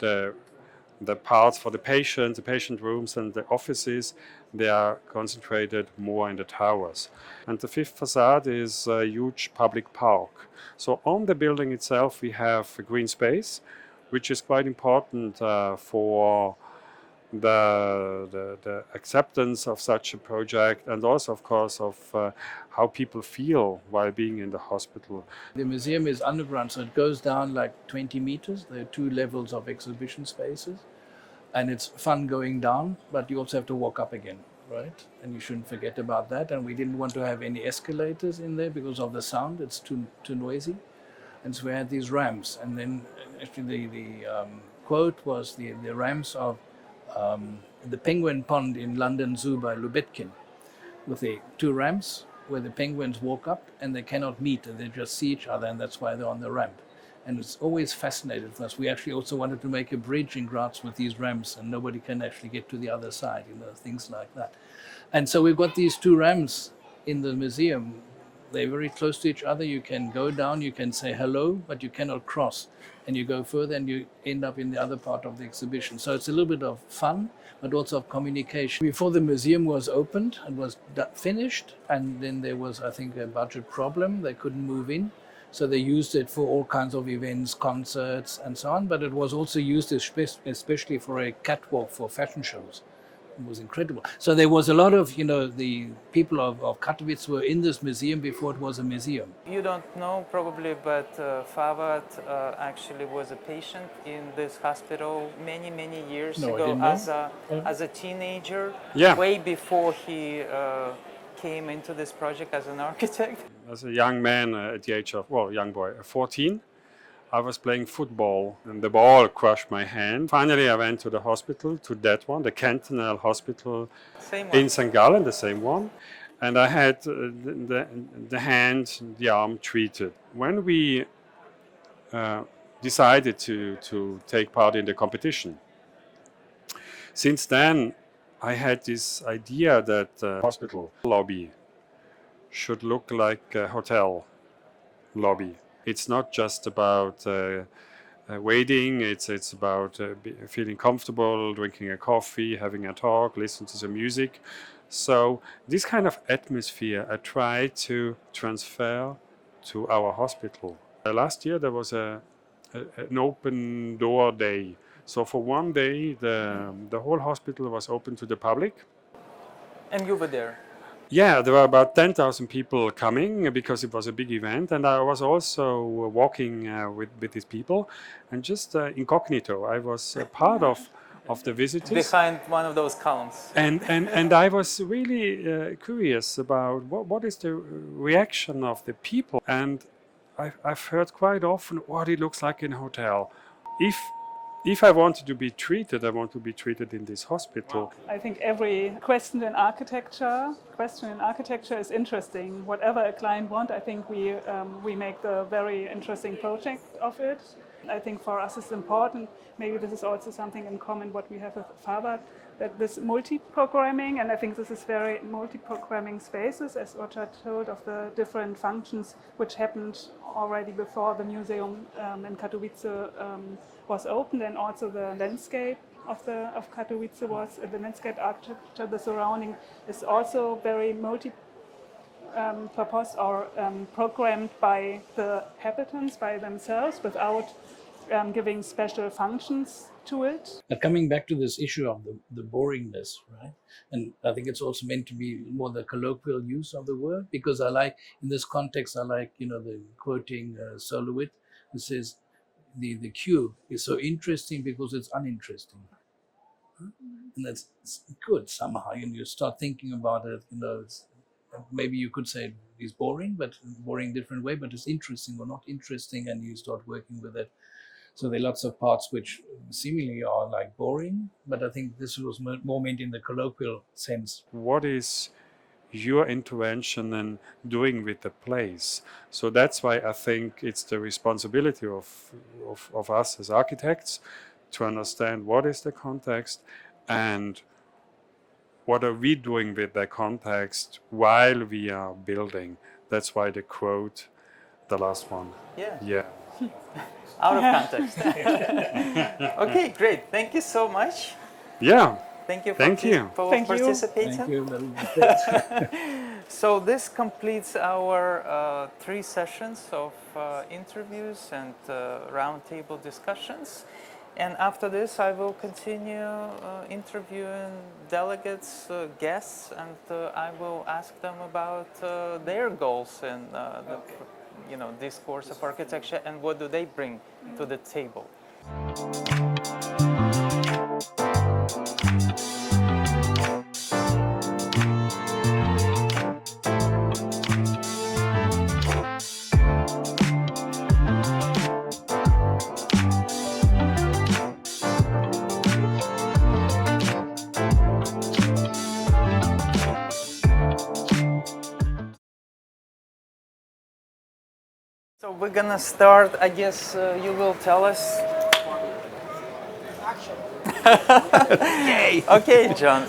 the parts for the patient rooms and the offices, they are concentrated more in the towers. And the 5th facade is a huge public park. So on the building itself we have a green space, which is quite important for the acceptance of such a project, and also, of course, of how people feel while being in the hospital. The museum is underground, so it goes down like 20 meters. There are 2 levels of exhibition spaces, and it's fun going down, but you also have to walk up again, right? And you shouldn't forget about that. And we didn't want to have any escalators in there because of the sound. It's too noisy. And so we had these ramps, and then actually the quote was the ramps of the penguin pond in London Zoo by Lubetkin, with the 2 ramps where the penguins walk up and they cannot meet, and they just see each other, and that's why they're on the ramp. And it's always fascinated for us. We actually also wanted to make a bridge in Graz with these ramps, and nobody can actually get to the other side, things like that. And so we've got these 2 ramps in the museum. They're very close to each other. You can go down, you can say hello, but you cannot cross. And you go further and you end up in the other part of the exhibition. So it's a little bit of fun, but also of communication. Before the museum was opened and was finished, and then there was, I think, a budget problem. They couldn't move in. So they used it for all kinds of events, concerts, and so on. But it was also used especially for a catwalk for fashion shows. It was incredible. So there was a lot of, the people of Katowice were in this museum before it was a museum. You don't know probably, but Fawad actually was a patient in this hospital many years ago as a teenager, way before he came into this project as an architect. As a young man at the age of, young boy, 14, I was playing football and the ball crushed my hand. Finally, I went to the hospital, to that one, the Cantonal Hospital in St. Gallen, the same one. And I had the hand, the arm treated. When we decided to take part in the competition, since then I had this idea that the hospital lobby should look like a hotel lobby. It's not just about waiting, it's about feeling comfortable, drinking a coffee, having a talk, listening to some music. So this kind of atmosphere I try to transfer to our hospital. Last year there was an open door day. So for one day the whole hospital was open to the public. And you were there? Yeah, there were about 10,000 people coming because it was a big event, and I was also walking with these people, and just incognito. I was part of of the visitors. Behind one of those columns. And I was really curious about what is the reaction of the people. And I've heard quite often what it looks like in a hotel. If I wanted to be treated, I want to be treated in this hospital. I think every question in architecture is interesting. Whatever a client wants, I think we make the very interesting project of it. I think for us it's important, maybe this is also something in common what we have with Farvad, that this multi-programming, and I think this is very multi-programming spaces, as Ocha told, of the different functions which happened already before the museum in Katowice was opened, and also the landscape of Katowice was, the landscape architecture, the surrounding is also very multi-purpose or programmed by the inhabitants, by themselves, without giving special functions to it. Coming back to this issue of the boringness, right? And I think it's also meant to be more the colloquial use of the word, because I like, in this context, I like, the quoting Solowit, who says, the cube is so interesting because it's uninteresting. And that's good somehow. You start thinking about it, maybe you could say it's boring, but boring different way, but it's interesting or not interesting, and you start working with it. So there are lots of parts which seemingly are like boring, but I think this was more meant in the colloquial sense. What is your intervention and doing with the place? So that's why I think it's the responsibility of us as architects to understand what is the context and what are we doing with the context while we are building. That's why the quote, the last one. Yeah. Out of context. Okay, great. Thank you so much. Yeah. Thank you for participating. Thank you. So this completes our 3 sessions of interviews and roundtable discussions. And after this, I will continue interviewing delegates, guests, and I will ask them about their goals in this course of architecture and what do they bring to the table. So we're gonna start, I guess you will tell us. Okay, John,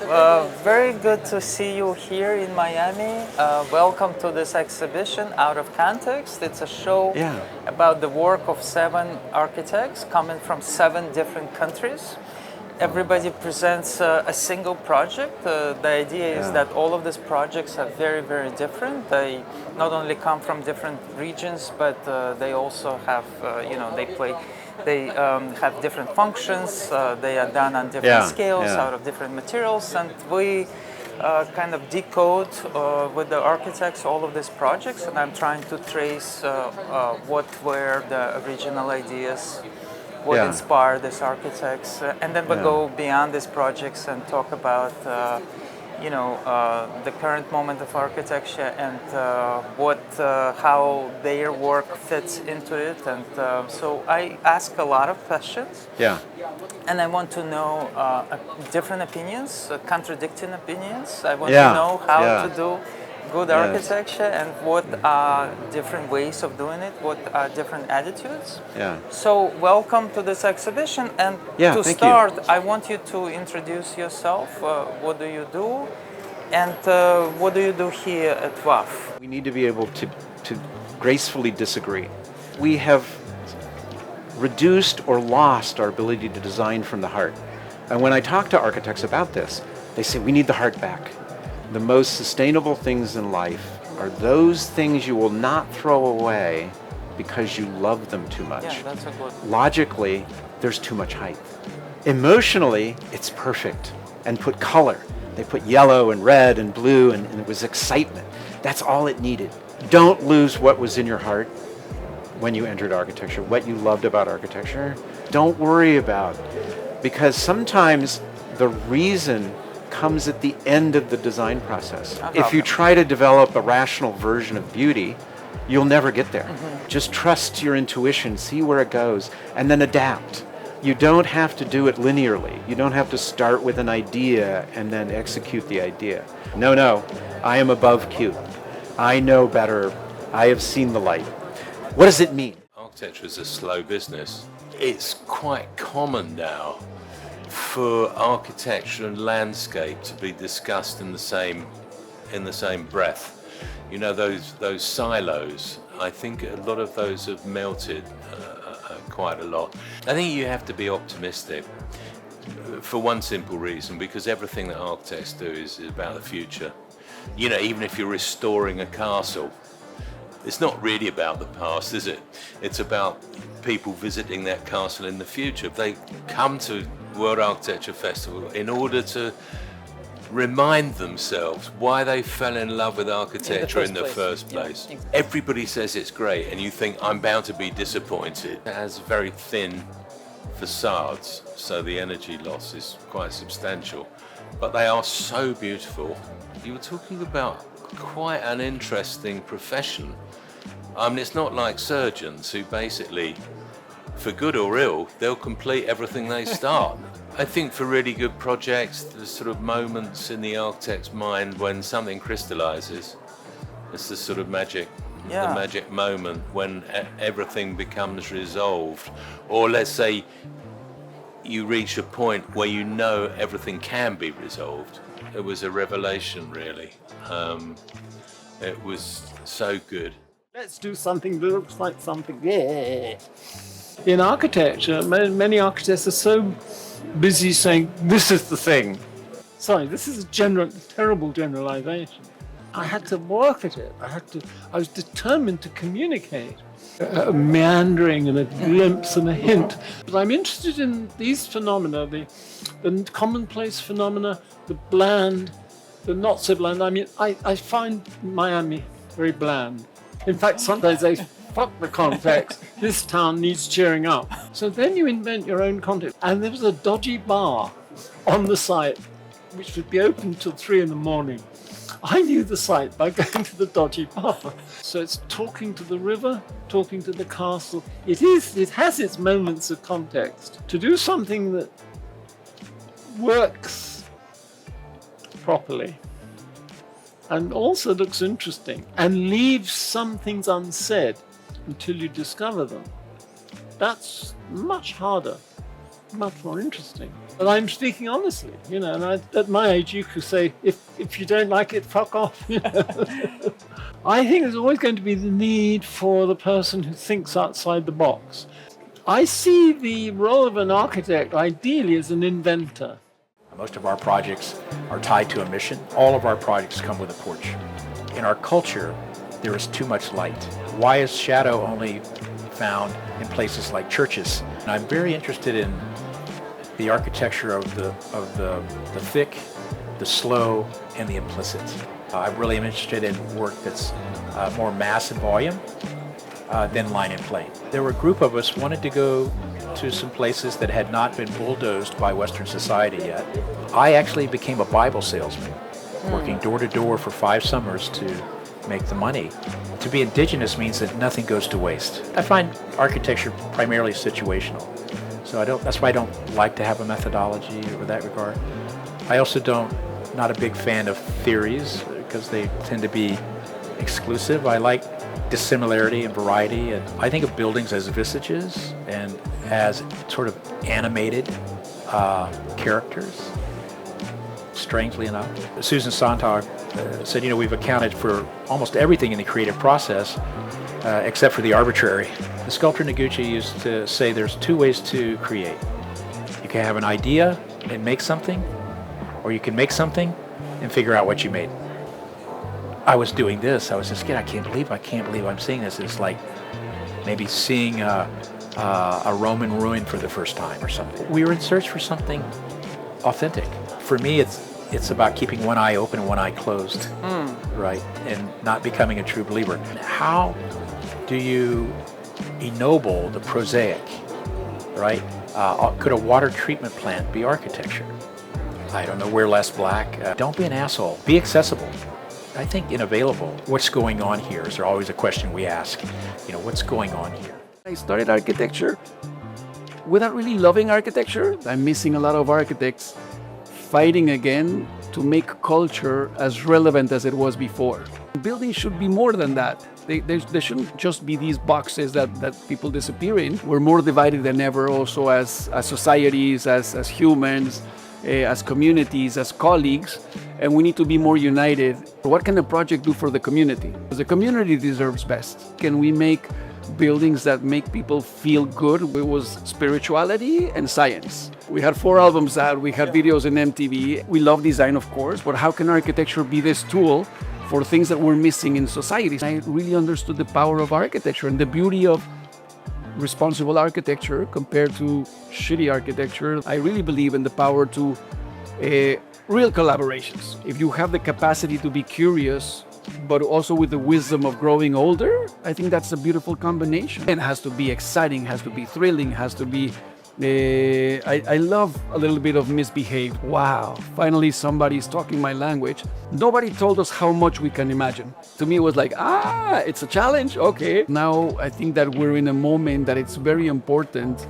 very good to see you here in Miami. Welcome to this exhibition, Out of Context. It's a show about the work of 7 architects coming from 7 different countries. Everybody presents a single project. The idea is that all of these projects are very, very different. They not only come from different regions, but they also have, they have different functions. They are done on different scales, out of different materials, and we kind of decode with the architects all of these projects, and I'm trying to trace what were the original ideas, what inspired these architects, and then we go beyond these projects and talk about the current moment of architecture and how their work fits into it. And so I ask a lot of questions. And I want to know different opinions, contradicting opinions. I want to know how to do good architecture and what are different ways of doing it, what are different attitudes. So welcome to this exhibition, and to start, I want you to introduce yourself. What do you do, and what do you do here at WAF? We need to be able to gracefully disagree. We have reduced or lost our ability to design from the heart. And when I talk to architects about this, they say we need the heart back. The most sustainable things in life are those things you will not throw away because you love them too much. That's a good. Logically, there's too much height. Emotionally, it's perfect. And put color. They put yellow and red and blue, and it was excitement. That's all it needed. Don't lose what was in your heart when you entered architecture, what you loved about architecture. Don't worry about because sometimes the reason comes at the end of the design process. If you try to develop a rational version of beauty, you'll never get there. Just trust your intuition, see where it goes, and then adapt. You don't have to do it linearly. You don't have to start with an idea and then execute the idea. No, I am above cute. I know better. I have seen the light. What does it mean? Architecture is a slow business. It's quite common now for architecture and landscape to be discussed in the same breath. You know, those silos, I think a lot of those have melted quite a lot. I think you have to be optimistic for one simple reason, because everything that architects do is about the future. You know, even if you're restoring a castle, it's not really about the past, is it? It's about people visiting that castle in the future. They come to World Architecture Festival in order to remind themselves why they fell in love with architecture in the first place. Yeah. Everybody says it's great, and you think, I'm bound to be disappointed. It has very thin facades, so the energy loss is quite substantial. But they are so beautiful. You were talking about quite an interesting profession. I mean, it's not like surgeons who basically, for good or ill, they'll complete everything they start. I think for really good projects, there's sort of moments in the architect's mind when something crystallizes. It's the sort of magic, the magic moment when everything becomes resolved. Or let's say you reach a point where you know everything can be resolved. It was a revelation, really. It was so good. Let's do something that looks like something. Yeah. In architecture, many architects are so busy saying, this is the thing. Sorry, this is a terrible generalization. I had to work at it. I was determined to communicate. A meandering and a glimpse and a hint. But I'm interested in these phenomena, the commonplace phenomena, the bland, the not so bland. I mean, I find Miami very bland. In fact, sometimes they fuck the context, this town needs cheering up. So then you invent your own context. And there was a dodgy bar on the site, which would be open till 3 a.m. I knew the site by going to the dodgy bar. So it's talking to the river, talking to the castle. It has its moments of context. To do something that works properly and also looks interesting and leaves some things unsaid until you discover them, that's much harder, much more interesting. And I'm speaking honestly, you know, and at my age you could say, if you don't like it, fuck off. You know? I think there's always going to be the need for the person who thinks outside the box. I see the role of an architect ideally as an inventor. Most of our projects are tied to a mission. All of our projects come with a porch. In our culture, there is too much light. Why is shadow only found in places like churches? And I'm very interested in the architecture of the thick, the slow, and the implicit. I really am interested in work that's more mass and volume than line and plane. There were a group of us wanted to go to some places that had not been bulldozed by Western society yet. I actually became a Bible salesman, working door to door for 5 summers to make the money. To be indigenous means that nothing goes to waste. I find architecture primarily situational. So that's why I don't like to have a methodology in that regard. I also not a big fan of theories because they tend to be exclusive. I like dissimilarity and variety, and I think of buildings as visages and as sort of animated characters, strangely enough. Susan Sontag said, we've accounted for almost everything in the creative process except for the arbitrary. The sculptor Noguchi used to say there's 2 ways to create. You can have an idea and make something, or you can make something and figure out what you made. I was doing this. I was just, I can't believe I'm seeing this. It's like maybe seeing a Roman ruin for the first time or something. We were in search for something authentic. For me, it's about keeping one eye open and one eye closed, right? And not becoming a true believer. How do you ennoble the prosaic, right? Could a water treatment plant be architecture? I don't know, wear less black. Don't be an asshole. Be accessible. I think in available, what's going on here is always a question we ask. You know, what's going on here? I started architecture without really loving architecture. I'm missing a lot of architects fighting again to make culture as relevant as it was before. Buildings should be more than that. They shouldn't just be these boxes that people disappear in. We're more divided than ever also as societies, as humans, as communities, as colleagues, and we need to be more united. What can a project do for the community? Because the community deserves best. Can we make buildings that make people feel good? It was spirituality and science. We had 4 albums out, we had videos in MTV. We love design, of course, but how can architecture be this tool for things that we're missing in society? I really understood the power of architecture and the beauty of responsible architecture compared to shitty architecture. I really believe in the power to real collaborations. If you have the capacity to be curious, but also with the wisdom of growing older, I think that's a beautiful combination. It has to be exciting, has to be thrilling, has to be... I love a little bit of misbehaved. Wow, finally somebody's talking my language. Nobody told us how much we can imagine. To me, it was like, it's a challenge, okay. Now, I think that we're in a moment that it's very important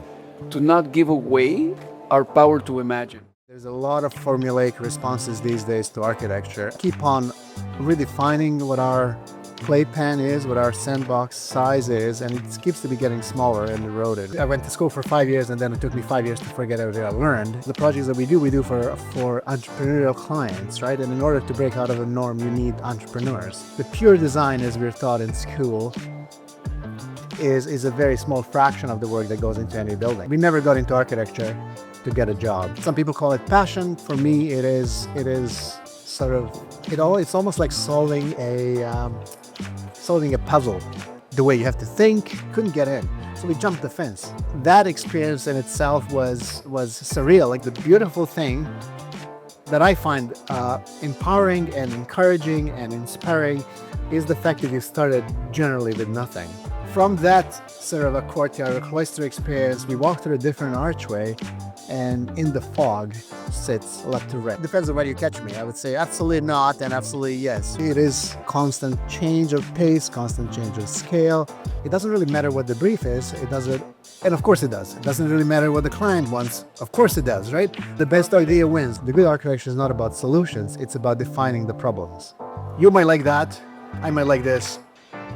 to not give away our power to imagine. There's a lot of formulaic responses these days to architecture. Keep on redefining what our playpen is, what our sandbox size is, and it keeps to be getting smaller and eroded. I went to school for 5 years, and then it took me 5 years to forget everything I learned. The projects that we do for entrepreneurial clients, right? And in order to break out of the norm, you need entrepreneurs. The pure design, as we're taught in school, is a very small fraction of the work that goes into any building. We never got into architecture to get a job. Some people call it passion. For me, it is sort of, it's almost like solving a puzzle. The way you have to think, couldn't get in. So we jumped the fence. That experience in itself was surreal. Like, the beautiful thing that I find empowering and encouraging and inspiring is the fact that you started generally with nothing. From that sort of a courtyard or cloister experience, we walked through a different archway, and in the fog sits left to right. Depends on where you catch me. I would say absolutely not and absolutely yes. It is constant change of pace, constant change of scale. It doesn't really matter what the brief is. It doesn't, and of course it does. It doesn't really matter what the client wants. Of course it does, right? The best idea wins. The good architecture is not about solutions. It's about defining the problems. You might like that. I might like this.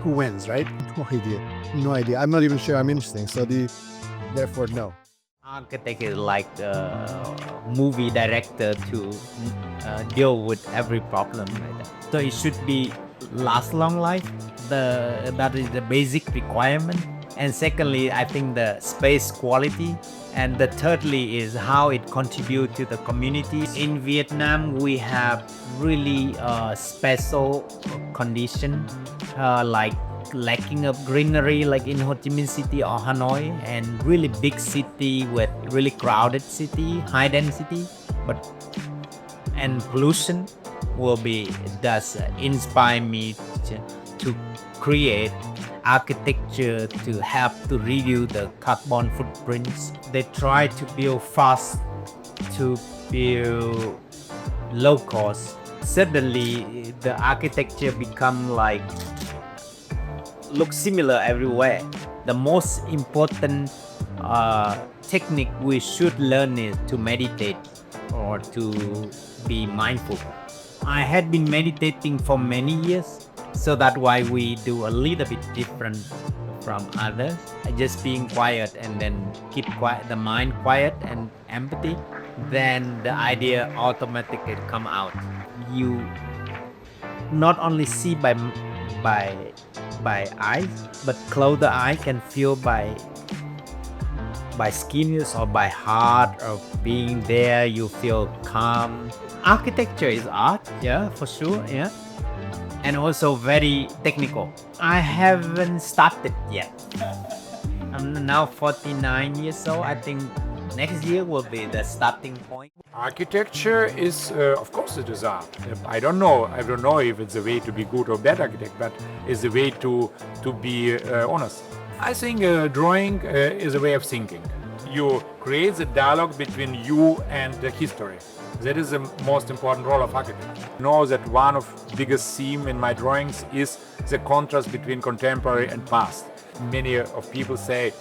Who wins, right? No idea. No idea. I'm not even sure I'm interesting. So therefore, no. Architect is like a movie director to deal with every problem. So it should be last long life. That is the basic requirement. And secondly, I think the space quality. And the thirdly is how it contributes to the community. In Vietnam, we have really special condition like lacking of greenery, like in Ho Chi Minh City or Hanoi, and really big city with really crowded city, high density, and pollution does inspire me to create architecture to help to reduce the carbon footprints. They try to build fast, to build low cost. Suddenly, the architecture become like look similar everywhere. The most important technique we should learn is to meditate or to be mindful. I had been meditating for many years, so that's why we do a little bit different from others. Just being quiet and then keep quiet, the mind quiet and empty, then the idea automatically come out. You not only see by eyes, but close the eye can feel by skin or by heart, or being there you feel calm. Architecture is art, yeah, for sure, yeah. And also very technical. I haven't started yet. I'm now 49 years old. I think next year will be the starting point. Architecture is, of course, it is art. I don't know if it's a way to be good or bad architect, but it's a way to be honest. I think drawing is a way of thinking. You create the dialogue between you and the history. That is the most important role of architecture. I know that one of the biggest themes in my drawings is the contrast between contemporary and past. Many of people say,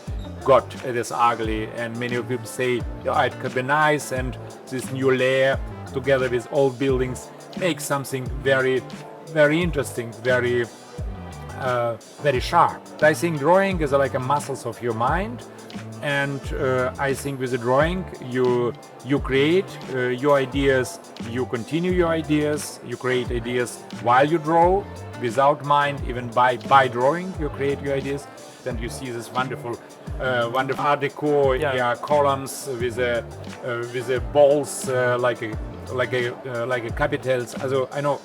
God, it is ugly, and many of people say, oh, it could be nice, and this new layer together with old buildings makes something very, very interesting, very sharp. I think drawing is like a muscles of your mind, and I think with the drawing you create your ideas, you continue your ideas, you create ideas while you draw, without mind, even by drawing you create your ideas. Then you see this wonderful Art Deco columns with the balls like a capitals. Also I know.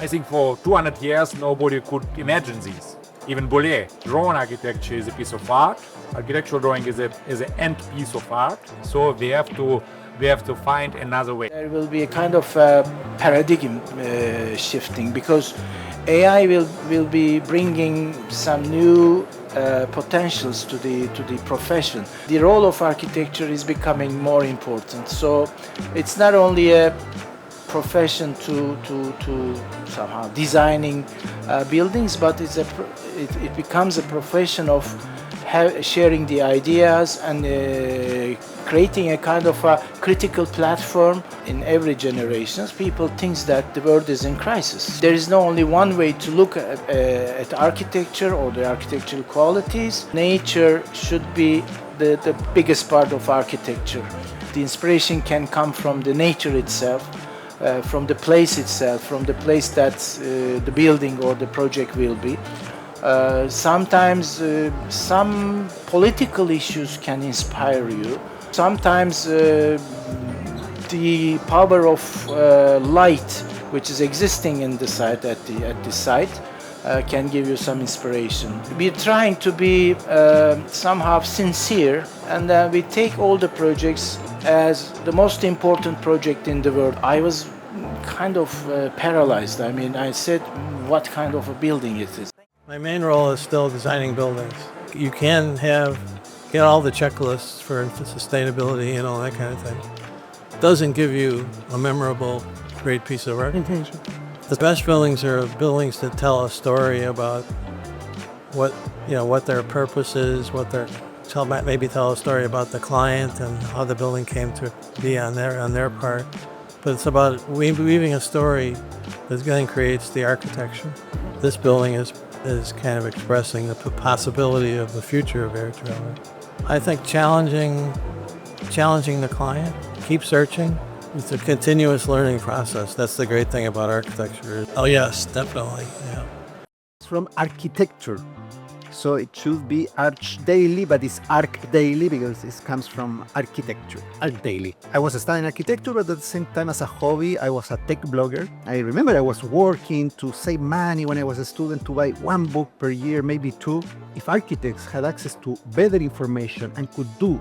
I think for 200 years nobody could imagine these. Even Boulez, drawn architecture is a piece of art. Architectural drawing is an end piece of art. So we have to find another way. There will be a kind of paradigm shifting, because AI will be bringing some new potentials to the profession. The role of architecture is becoming more important. So it's not only a profession to somehow designing buildings, but it becomes a profession of sharing the ideas and creating a kind of a critical platform. In every generation, people think that the world is in crisis. There is no only one way to look at architecture or the architectural qualities. Nature should be the biggest part of architecture. The inspiration can come from the nature itself, from the place itself, from the place that the building or the project will be. Sometimes some political issues can inspire you. Sometimes the power of light, which is existing in the site at the site, can give you some inspiration. We're trying to be somehow sincere, and we take all the projects as the most important project in the world. I was kind of paralyzed. I mean, I said, what kind of a building it is? My main role is still designing buildings. You can get all the checklists for sustainability and all that kind of thing. It doesn't give you a memorable, great piece of architecture. The best buildings are buildings that tell a story about what their purpose is, maybe tell a story about the client and how the building came to be on their part. But it's about weaving a story that then creates the architecture. This building is kind of expressing the possibility of the future of air travel. I think challenging the client, keep searching. It's a continuous learning process. That's the great thing about architecture. Oh yes, definitely, yeah. It's from architecture. So it should be Arch Daily, but it's Arc Daily because it comes from architecture. Arc Daily. I was studying architecture, but at the same time, as a hobby, I was a tech blogger. I remember I was working to save money when I was a student to buy one book per year, maybe two. If architects had access to better information and could do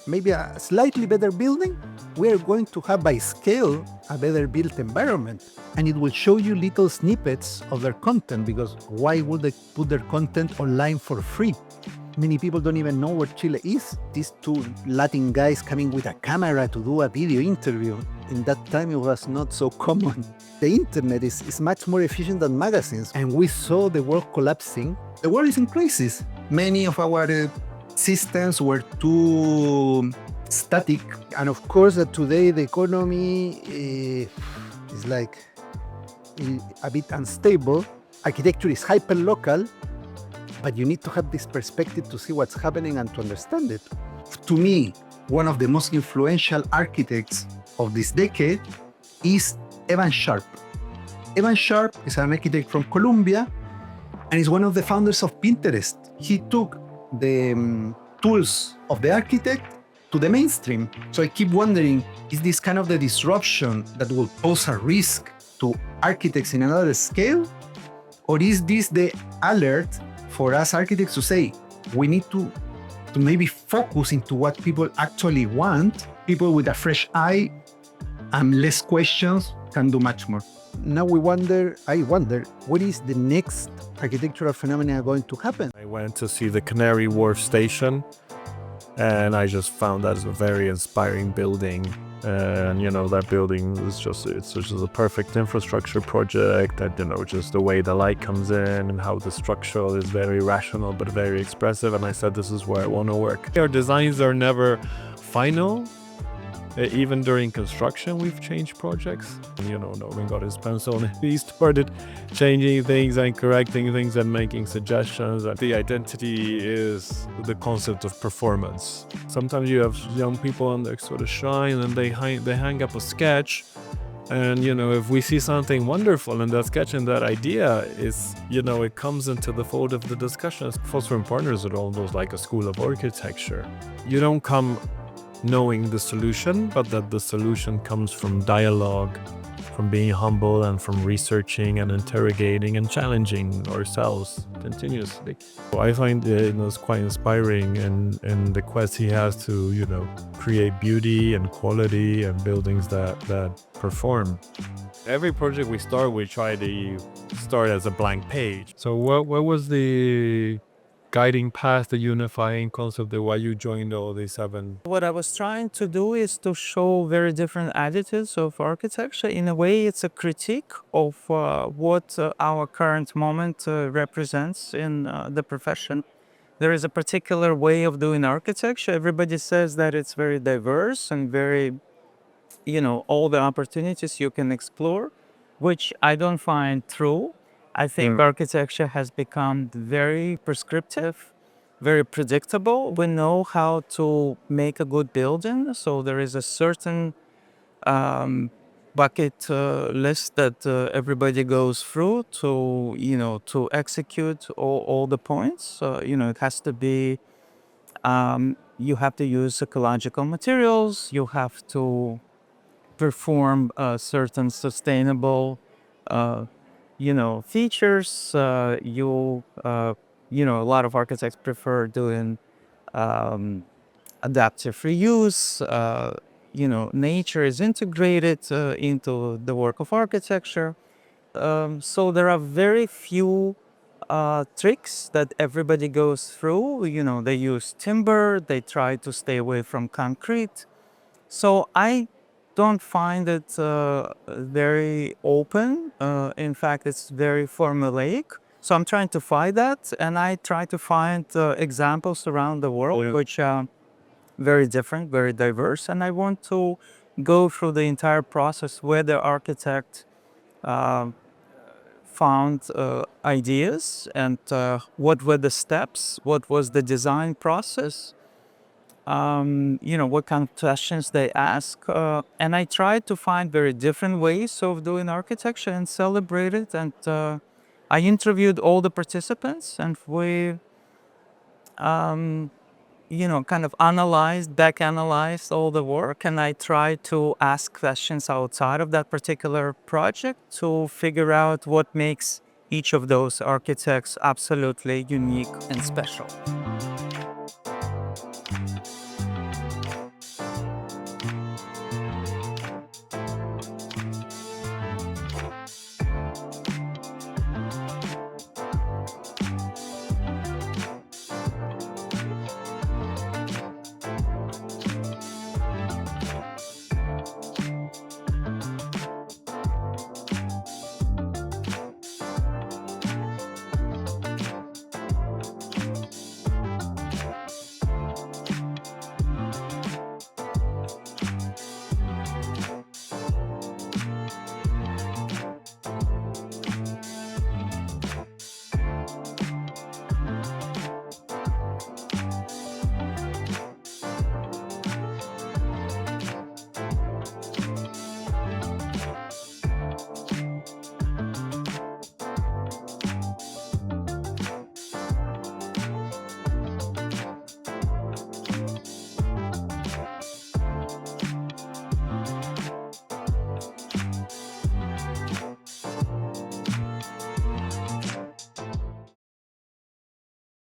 maybe a slightly better building, we are going to have by scale a better built environment. And it will show you little snippets of their content, because why would they put their content online for free? Many people don't even know where Chile is. These two Latin guys coming with a camera to do a video interview. In that time, it was not so common. The internet is much more efficient than magazines. And we saw the world collapsing. The world is in crisis. Many of our systems were too static. And of course, today the economy is like a bit unstable. Architecture is hyper-local, but you need to have this perspective to see what's happening and to understand it. To me, one of the most influential architects of this decade is Evan Sharp. Evan Sharp is an architect from Colombia and is one of the founders of Pinterest. He took the tools of the architect to the mainstream. So I keep wondering, is this kind of the disruption that will pose a risk to architects in another scale? Or is this the alert for us architects to say, we need to maybe focus into what people actually want? People with a fresh eye and less questions can do much more. Now I wonder, what is the next architectural phenomena going to happen? I went to see the Canary Wharf station, And I just found that as a very inspiring building. And, you know, that building is it's just a perfect infrastructure project that, you know, just the way the light comes in and how the structure is very rational but very expressive. And I said, this is where I want to work. Our designs are never final. Even during construction, we've changed projects. You know, Norman got his pencil and he started changing things and correcting things and making suggestions. The identity is the concept of performance. Sometimes you have young people and they sort of shine and they hang up a sketch. And, you know, if we see something wonderful in that sketch and that idea is, you know, it comes into the fold of the discussions. Foster and Partners are almost like a school of architecture. You don't come knowing the solution, but that the solution comes from dialogue, from being humble and from researching and interrogating and challenging ourselves continuously. I find it's quite inspiring in the quest he has to, you know, create beauty and quality and buildings that perform. Every project we start, we try to start as a blank page. So what was the guiding path, the unifying concept, the why you joined all these 7? What I was trying to do is to show very different attitudes of architecture. In a way, it's a critique of what our current moment represents in the profession. There is a particular way of doing architecture. Everybody says that it's very diverse and very, you know, all the opportunities you can explore, which I don't find true. I think architecture has become very prescriptive, very predictable. We know how to make a good building, so there is a certain bucket list that everybody goes through to, you know, to execute all the points. You know, it has to be, you have to use ecological materials, you have to perform certain sustainable you know, features. You know, a lot of architects prefer doing adaptive reuse. You know, nature is integrated into the work of architecture. So there are very few tricks that everybody goes through. You know, they use timber, they try to stay away from concrete. So I don't find it very open. In fact, it's very formulaic. So I'm trying to find that, and I try to find examples around the world which are very different, very diverse. And I want to go through the entire process where the architect found ideas and what were the steps, what was the design process, you know, what kind of questions they ask. And I try to find very different ways of doing architecture and celebrate it. And I interviewed all the participants and we, you know, kind of back analyzed all the work. And I try to ask questions outside of that particular project to figure out what makes each of those architects absolutely unique and special.